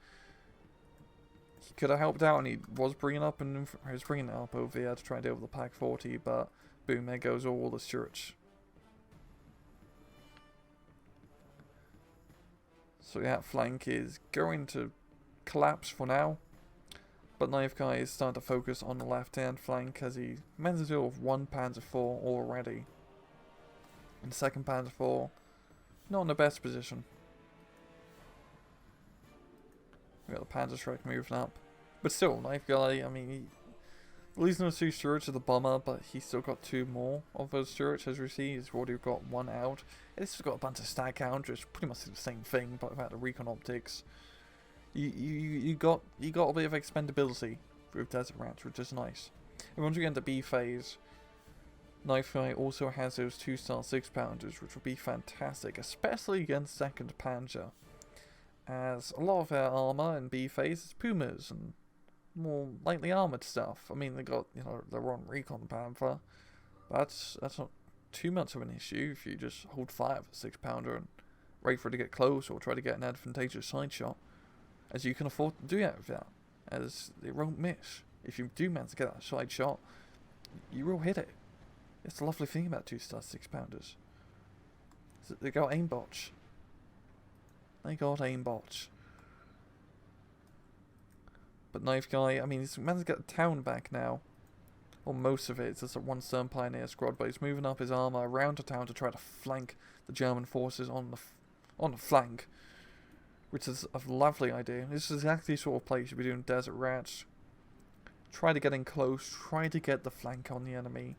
he could have helped out, and he was bringing up over here to try and deal with the Pack 40, but boom, there goes all the Stuarts. So that flank is going to collapse for now, but Knife Guy is starting to focus on the left-hand flank as he manages to deal with one Panzer IV already. And second Panzer IV, not in the best position. We got the Panzer Strike moving up. But still, Knife Guy, I mean, losing those 2 Stuarts is a bummer, but he's still got 2 more of those Stuarts, as we see. He's already got 1 out. It's just got a bunch of stack counters, pretty much the same thing, but without the recon optics. You got a bit of expendability with Desert Rats, which is nice. And once we get into B phase, Knife Guy also has those 2-star 6-pounders, which will be fantastic, especially against 2nd Panzer, as a lot of their armor in B phase is Pumas and more lightly armored stuff. I mean, they got, you know, their own recon Panther, but that's not too much of an issue if you just hold fire with a 6-pounder and wait for it to get close or try to get an advantageous side shot, as you can afford to do that with that, as it won't miss. If you do manage to get that side shot, you will hit it. It's the lovely thing about 2-star 6-pounders. They got aimbots. They got aimbots. But Knife Guy, I mean, he's managed to get the town back now. Or most of it. It's just a 1 Stern Pioneer squad, but he's moving up his armor around the town to try to flank the German forces on the flank. Which is a lovely idea. This is exactly the sort of place you'd be doing Desert Rats. Try to get in close, try to get the flank on the enemy.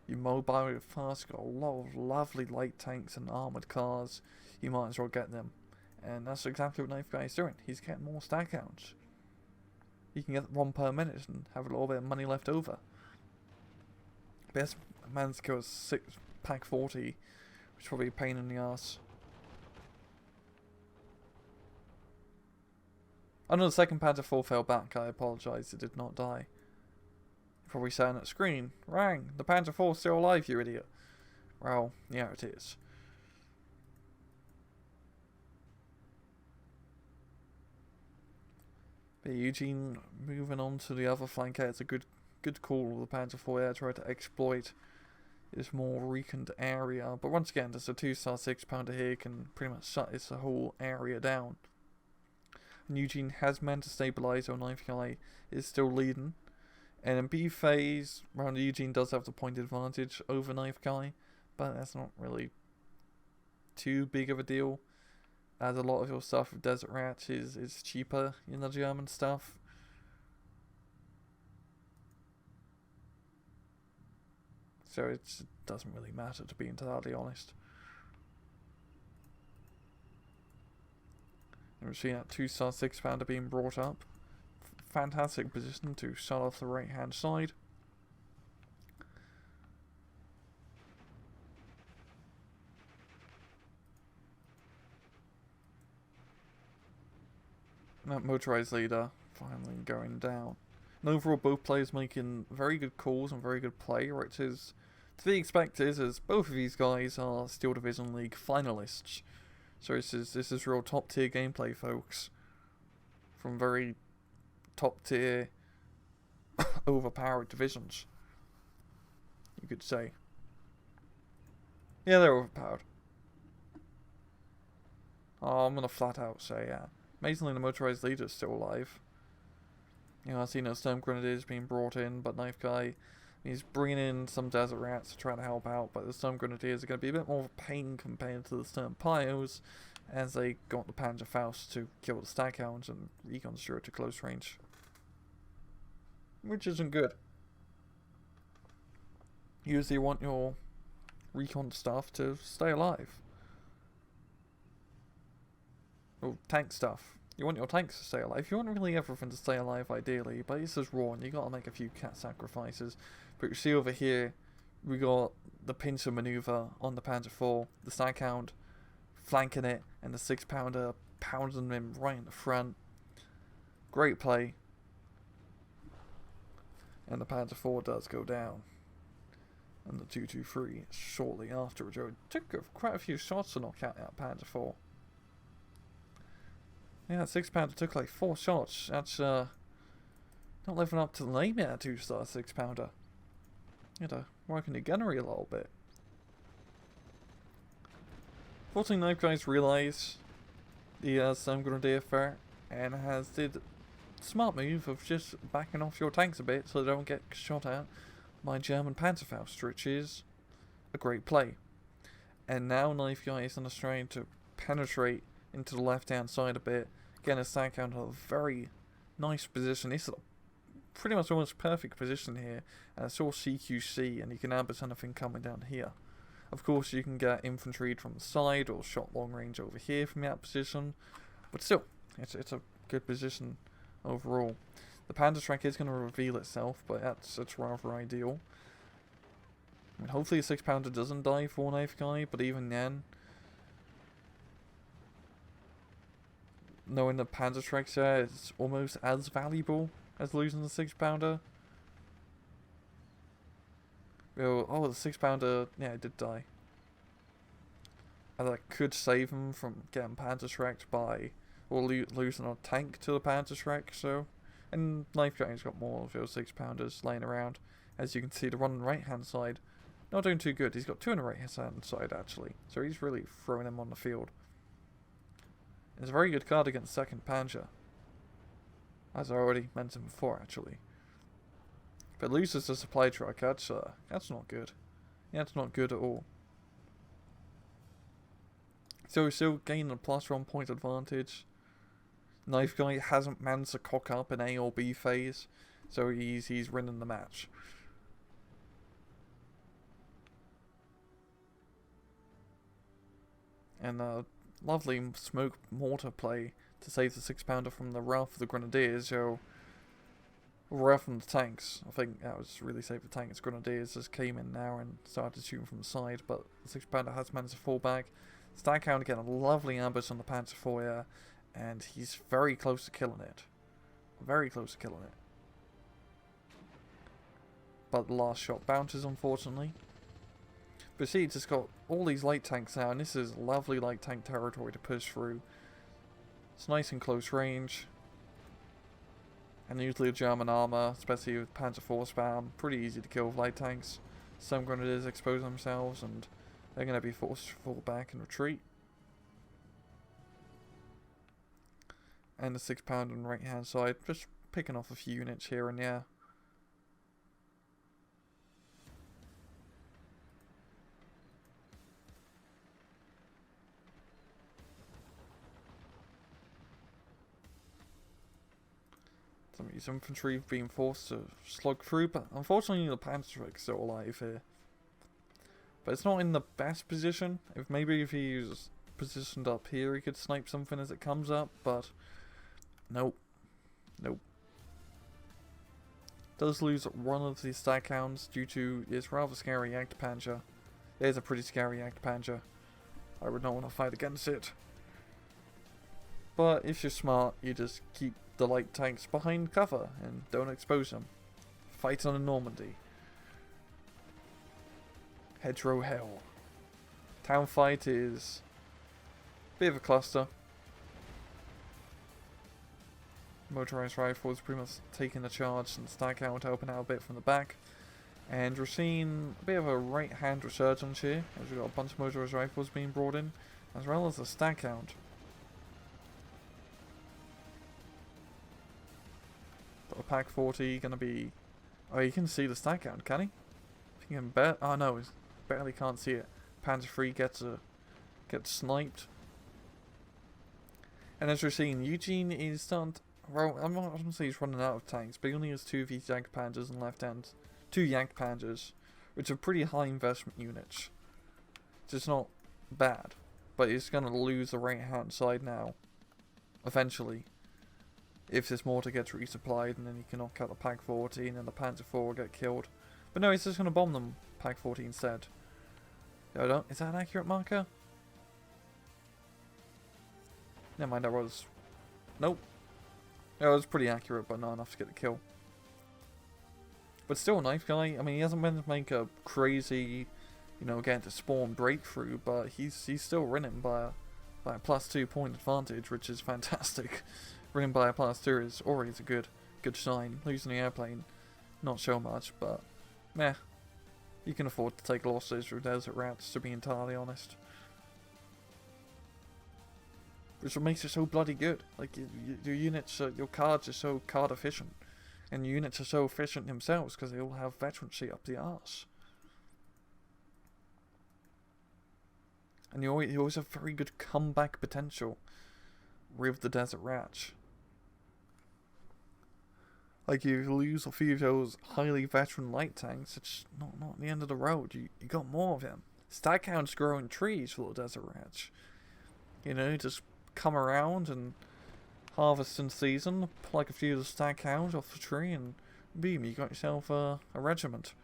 You mobile it fast, got a lot of lovely light tanks and armoured cars. You might as well get them. And that's exactly what Knife Guy is doing. He's getting more stack counts. You can get 1 per minute and have a little bit of money left over. Best man's kill is 6 Pack 40, which is probably a pain in the ass. I know the 2nd Panzer IV fell back, I apologise, it did not die. You're probably saying that screen, Rang, the Panzer IV is still alive, you idiot. Well, yeah it is. But Eugene moving on to the other flank here, it's a good call of the Panzer IV there, try to exploit this more weakened area. But once again, just a 2-star 6-pounder here can pretty much shut this whole area down. And Eugene has managed to stabilise, or Knife Guy is still leading. And in B phase, round Eugene does have the point advantage over Knife Guy, but that's not really too big of a deal, as a lot of your stuff with Desert Rats is cheaper in the German stuff. So it doesn't really matter, to be entirely honest. And we're seeing that 2-star 6-pounder being brought up. Fantastic position to shut off the right hand side. And that motorized leader finally going down. And overall, both players making very good calls and very good play, which is to be expected, as both of these guys are Steel Division League finalists. So this is real top tier gameplay, folks, from very top tier overpowered divisions, you could say. Yeah, they're overpowered. Oh, I'm gonna flat out say, yeah. Amazingly, the motorized leader is still alive. You know, I've seen those Storm Grenadiers being brought in, but Knife Guy, he's bringing in some Desert Rats to try to help out, but the Storm Grenadiers are going to be a bit more of a pain compared to the Storm Pios, as they got the Panzer Faust to kill the Staghounds and reconstruct to close range. Which isn't good. Usually you want your recon stuff to stay alive. Or tank stuff. You want your tanks to stay alive. You want really everything to stay alive ideally, but this is raw and you gotta make a few cat sacrifices. But you see over here, we got the pincer maneuver on the Panzer IV, the Staghound flanking it, and the 6-pounder pounding him right in the front. Great play. And the Panzer IV does go down. And the 223 shortly afterwards. It took quite a few shots to knock out that Panzer IV. Yeah, that 6-pounder took like 4 shots. That's Not living up to the name yet, 2-star 6-pounder. You had to work on your gunnery a little bit. Fortunately, Knife Guys realise the Stone Grenadier threat and has did smart move of just backing off your tanks a bit so they don't get shot at by German Panzerfaust, which is a great play. And now Knife Guys is trying to penetrate into the left-hand side a bit, getting a stack out of a very nice position. This is a pretty much almost perfect position here, and it's all CQC, and you can ambush anything coming down here. Of course, you can get infantry from the side or shot long range over here from that position, but still, it's a good position overall. The Panzer track is going to reveal itself, but that's rather ideal. I mean, hopefully a 6-pounder doesn't die for Knife Guy, but even then, knowing the Panzer track's there is almost as valuable as losing the 6-pounder. Oh, the 6-pounder, yeah, it did die. And that could save him from getting Panzer tracked by, or losing a tank to the Panzer track, so. And Knife Guy's got more of those 6-pounders laying around. As you can see, the one on the right-hand side, not doing too good. He's got 2 on the right-hand side, actually. So he's really throwing them on the field. It's a very good card against 2nd Panzer, as I already mentioned before, actually. But loses the supply truck, that's not good. Yeah, that's not good at all. So we're still gaining a +1 point advantage. Knife Guy hasn't managed to cock up in A or B phase, so he's winning the match. And lovely smoke mortar play to save the 6-pounder from the wrath of the Grenadiers, so wrath from the tanks. I think that was really saved the tanks. Grenadiers just came in now and started shooting from the side, but the 6-pounder has managed to fall back. Stackhound getting a lovely ambush on the Panzer IV, and he's very close to killing it. Very close to killing it. But the last shot bounces, unfortunately. But see, it's just got all these light tanks now, and this is lovely light tank territory to push through. It's nice and close range. And usually with German armor, especially with Panzer IV spam, pretty easy to kill with light tanks. Some Grenadiers expose themselves, and they're going to be forced to fall back and retreat. And the 6-pounder on the right hand side, just picking off a few units here and there. Some of these infantry being forced to slug through, but unfortunately the Panzer is still alive here. But it's not in the best position. If he was positioned up here, he could snipe something as it comes up, but nope. Nope. Does lose one of the Stackhounds due to his rather scary Jagdpanzer. It is a pretty scary Jagdpanzer. I would not want to fight against it. But if you're smart, you just keep the light tanks behind cover and don't expose them. Fight on a Normandy. Hedgerow Hell. Town fight is a bit of a cluster. Motorized rifles pretty much taking the charge and Stackhound helping out a bit from the back. And we're seeing a bit of a right hand resurgence here, as we've got a bunch of motorized rifles being brought in, as well as a Stackhound. Got a Pack 40 gonna be. Oh, you can see the Stackhound, can he? If you can oh no, he barely can't see it. Panzer III gets sniped. And as we're seeing, Eugene is starting to, well, I'm not going to say he's running out of tanks, but he only has 2 of these Jagdpanzers and left hand 2 Jagdpanzers, which are pretty high investment units. It's not bad, but he's going to lose the right hand side now, eventually, if this mortar gets resupplied, and then he can knock out the Pack 14 and the Panzer IV will get killed. But no, he's just going to bomb them Pack 14 instead. Is that an accurate marker? Never mind, that was. Nope. It was pretty accurate, but not enough to get the kill. But still, Knife Guy, I mean, he hasn't been to make a crazy, get to spawn breakthrough, but he's still winning by a +2 point advantage, which is fantastic. Winning by a +2 is always a good good sign. Losing the airplane, not so much, but meh. You can afford to take losses with desert rats, to be entirely honest. Which makes it so bloody good. Like, your units, your cards are so card efficient. And your units are so efficient themselves because they all have veterancy up the arse. And you always have very good comeback potential with the desert rats. Like, you lose a few of those highly veteran light tanks, it's not the end of the road. You got more of them. Stack counts grow in trees for the desert rats. You know, just come around and harvest in season, pluck a few of the stack hounds off the tree, and boom, you got yourself a regiment.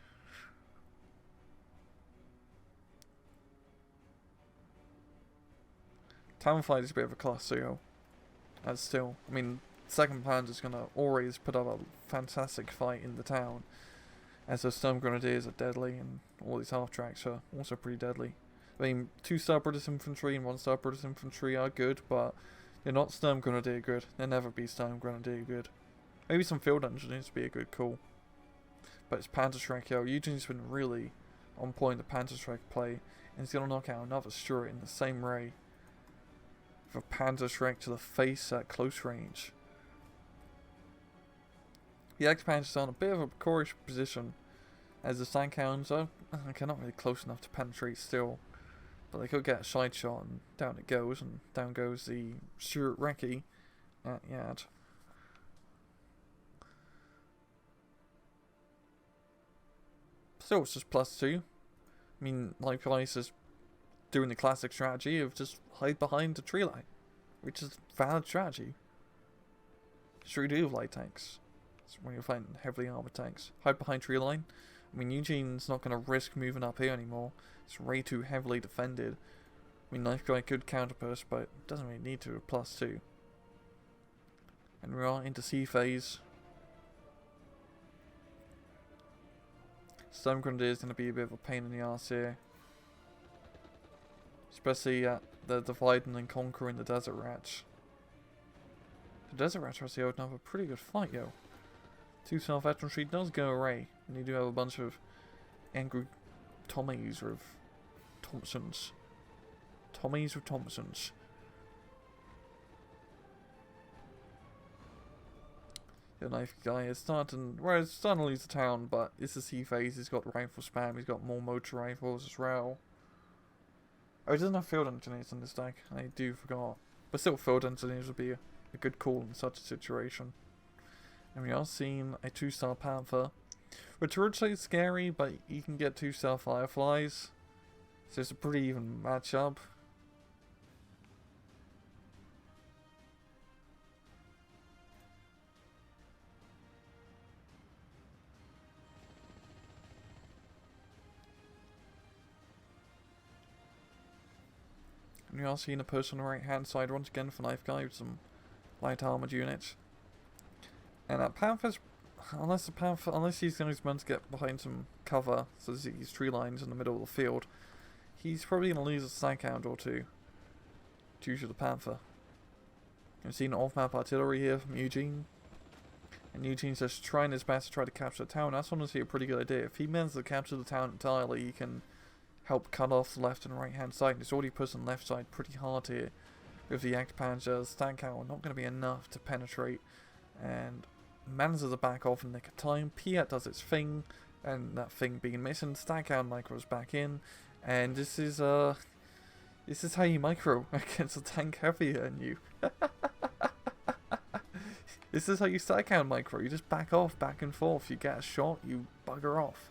Town fight is a bit of a class CO. That's still, I mean, second panzer is going to always put up a fantastic fight in the town, as those Storm Grenadiers are deadly, and all these half-tracks are also pretty deadly. I mean, 2-star British Infantry and 1-star British Infantry are good, but they're not Storm Grenadier good. They'll never be Storm Grenadier good. Maybe some Field Engineers would be a good call. But it's Panzerschreck, yo. Eugene's been really on point the Panzerschreck play, and he's going to knock out another Stuart in the same ray. With a Panzerschreck to the face at close range. The X-Panzers are in a bit of a precarious position, as the Sandhounds are not really close enough to penetrate still. But they could get a side shot, and down it goes, and down goes the Stuart Recce at Yad. Still, it's just +2. I mean, likewise is doing the classic strategy of just hide behind the tree line, which is a valid strategy. Sure you do with light tanks. It's when you're fighting heavily armored tanks. Hide behind tree line. I mean, Eugene's not going to risk moving up here anymore. It's way too heavily defended. I mean, Knife Guy could counterburst, but doesn't really need to with +2. And we are into C phase. Storm Grenadier is going to be a bit of a pain in the arse here. Especially at the dividing and conquering the desert rats. The desert rats are actually opening up a pretty good fight, yo. 2-star veteranry does go away, and you do have a bunch of angry Tommies with Thompsons. Tommies with Thompsons. The Knife Guy is starting to lose the town, but it's a C phase. He's got rifle spam, he's got more motor rifles as well. Oh, he doesn't have Field Engineers in this deck. I do forgot. But still, Field Engineers would be a good call in such a situation. And we are seeing a 2-star Panther, which originally is scary, but you can get 2-star Fireflies, so it's a pretty even matchup. And we are seeing a person on the right hand side once again for Knife Guy with some light armored units. And that Panther's, unless he's going to get behind some cover, so there's these tree lines in the middle of the field, he's probably going to lose a Staghound or two due to the Panther. You've seen off-map artillery here from Eugene, and Eugene's just trying his best to try to capture the town. That's honestly a pretty good idea. If he manages to capture the town entirely, he can help cut off the left and right hand side. He's already pushing the left side pretty hard here with the Jagdpanzer. Staghound not going to be enough to penetrate, and manages to back off in the nick of time. Piat does its thing, and that thing being missing, Staghound micros back in, and this is how you micro against a tank heavier than you. This is how you Staghound micro. You just back off, back and forth. You get a shot, you bugger off,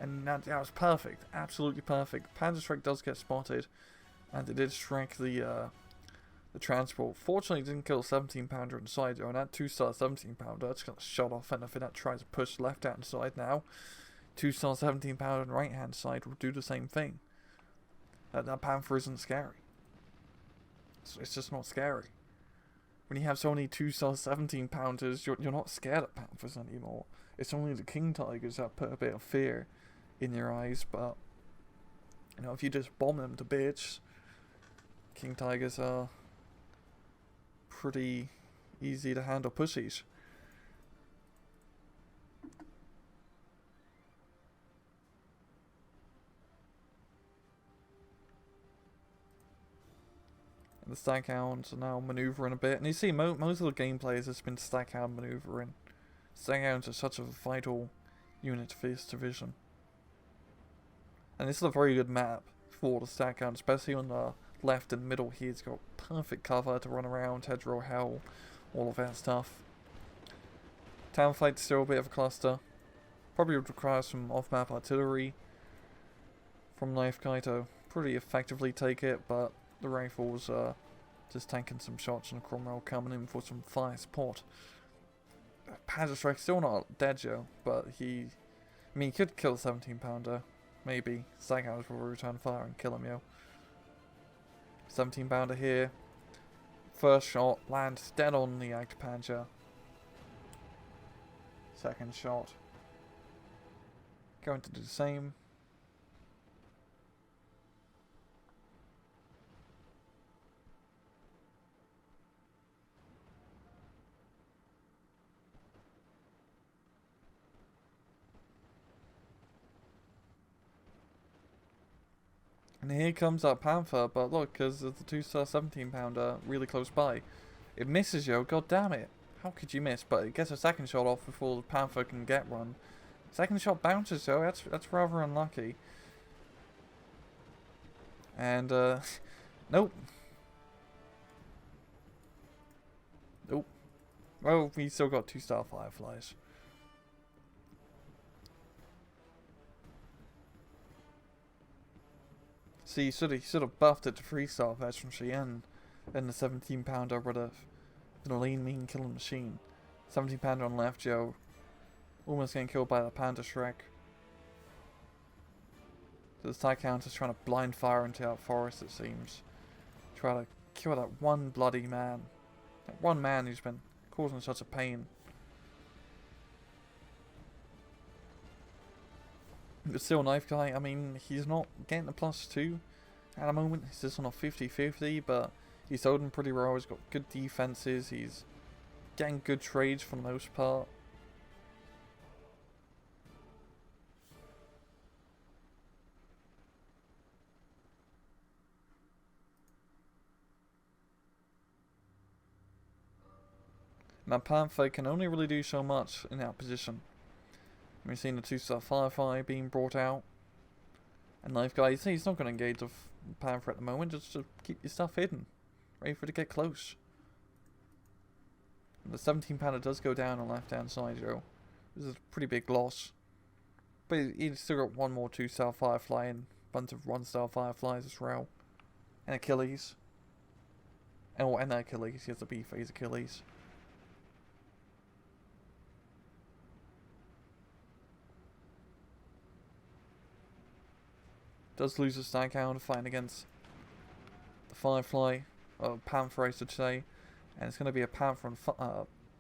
and that was perfect, absolutely perfect. Panzerschreck does get spotted, and it did strike the transport. Fortunately, it didn't kill a 17-pounder inside there, and that 2-star 17-pounder that's going to shut off anything that tries to push left hand side now. 2-star 17-pounder on right hand side will do the same thing. That Panther isn't scary. It's just not scary. When you have so many 2-star 17-pounders, you're not scared of Panthers anymore. It's only the King Tigers that put a bit of fear in your eyes, but you know, if you just bomb them to bits, King Tigers are pretty easy to handle pussies. The Staghounds are now manoeuvring a bit, and you see most of the gameplay has just been Staghound manoeuvring. Staghounds are such a vital unit for this division. And this is a very good map for the Staghound, especially on the left and middle here. It's got perfect cover to run around, hedgerow hell, all of that stuff. Town fight's still a bit of a cluster. Probably would require some off-map artillery from Knife Guy to pretty effectively take it, but the rifles are just tanking some shots and Cromwell coming in for some fire support. Panzer Strike's still not dead, Joe, but he could kill the 17 pounder. Maybe. Staghounds will return fire and kill him, yo. 17 pounder here. First shot lands dead on the Panzer. Second shot. Going to do the same. And here comes that Panther, but look, because there's the 2-star 17 pounder really close by. It misses, yo, god damn it. How could you miss? But it gets a second shot off before the Panther can get run. Second shot bounces, yo, that's rather unlucky. And, nope. Nope. Well, we still got 2-star Fireflies. See, he should have buffed it to 3-star veterancy and the 17 pounder would have been a lean, mean killing machine. 17 pounder on left, Joe. Almost getting killed by the Panda Shrek. So the Staghound is trying to blind fire into that forest, it seems. Try to kill that one bloody man. That one man who's been causing such a pain. But still, Knife Guy, I mean, he's not getting a +2 at the moment. He's just on a 50-50, but he's holding pretty well. He's got good defenses. He's getting good trades for the most part. Now, Panther can only really do so much in that position. We've seen the 2-star Firefly being brought out. And Knife Guy, he's not going to engage with Panther at the moment, just to keep your stuff hidden. Ready for it to get close. And the 17 pounder does go down on the left hand side, Joe. This is a pretty big loss. But he's still got one more 2-star Firefly and a bunch of 1-star Fireflies as well. And Achilles. And Achilles, he has a B-phase Achilles. Does lose a Staghound fighting against the Firefly, or Panther I should say, and it's going to be a Panther and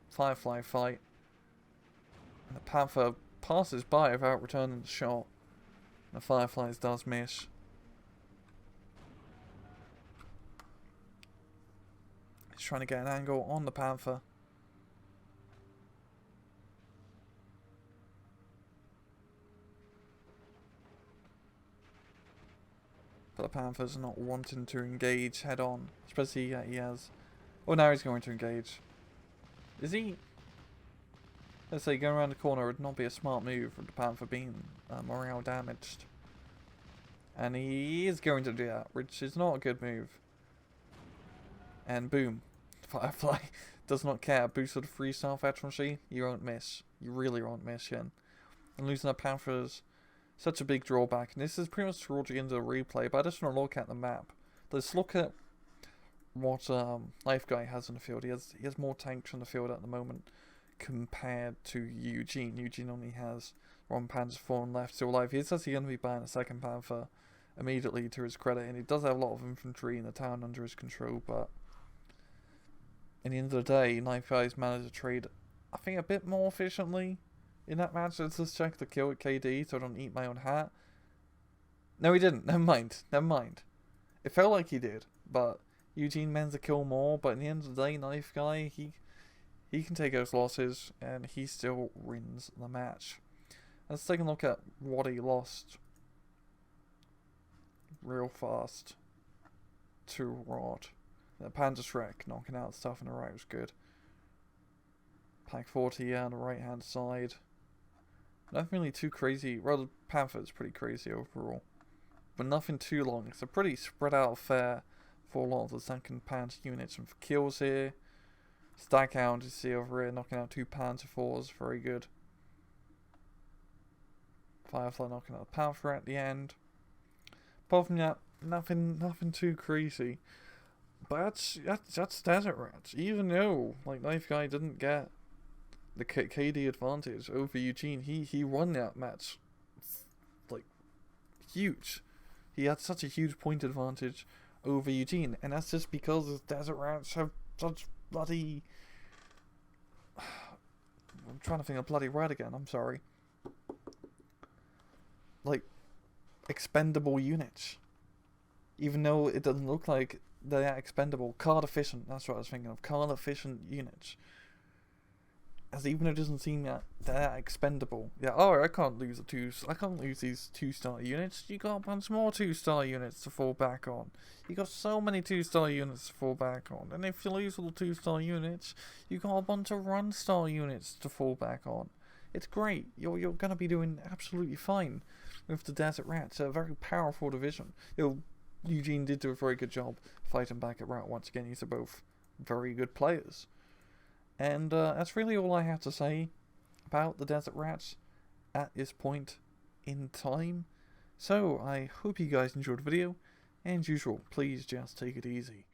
Firefly fight. And the Panther passes by without returning the shot. The Fireflies does miss. He's trying to get an angle on the Panther. But the Panther's not wanting to engage head on. Especially he has... Oh, now he's going to engage. Is he... Let's say going around the corner would not be a smart move with the Panther being morale damaged. And he is going to do that, which is not a good move. And boom. Firefly does not care. Boosted 3-star veterancy. You won't miss. You really won't miss, Yen. And losing a Panther's such a big drawback, and this is pretty much towards the end of the replay, but I just want to look at the map. Let's look at what Knife Guy has in the field. He has more tanks on the field at the moment compared to Eugene. Eugene only has one Panzer IV on left still alive. He's actually going to be buying a second Panther immediately to his credit, and he does have a lot of infantry in the town under his control, but in the end of the day, Knife Guy's managed to trade, I think, a bit more efficiently in that match. Let's just check the kill at KD so I don't eat my own hat. No, he didn't. Never mind. Never mind. It felt like he did, but Eugene managed to kill more. But in the end of the day, Knife Guy, he can take those losses, and he still wins the match. Let's take a look at what he lost real fast to Rod. The panzer Shrek knocking out stuff on the right was good. Pack 40, yeah, on the right hand side. Nothing really too crazy. Well, the Panther's pretty crazy overall. But nothing too long. It's a pretty spread out affair for a lot of the second Panzer units. And for kills here, Stackhound you see over here knocking out 2 Panzer IVs. Very good. Firefly knocking out the Panther at the end. Apart from that, nothing too crazy. But that's Desert Rats. Even though like Knife Guy didn't get the KD advantage over Eugene, he won that match. Like huge. He had such a huge point advantage over Eugene, and that's just because Desert Rats have such bloody. I'm trying to think of bloody word again. I'm sorry. Like expendable units. Even though it doesn't look like they're expendable, card efficient. That's what I was thinking of. Card efficient units. As even though it doesn't seem that they're expendable. Yeah, oh, I can't lose these 2-star units. You got a bunch more 2-star units to fall back on. You got so many 2-star units to fall back on. And if you lose all the 2-star units, you got a bunch of 1-star units to fall back on. It's great. You're gonna be doing absolutely fine with the Desert Rats. A very powerful division. Eugene did do a very good job fighting back at Rat once again. These are both very good players. And that's really all I have to say about the Desert Rats at this point in time. So I hope you guys enjoyed the video. And as usual, please just take it easy.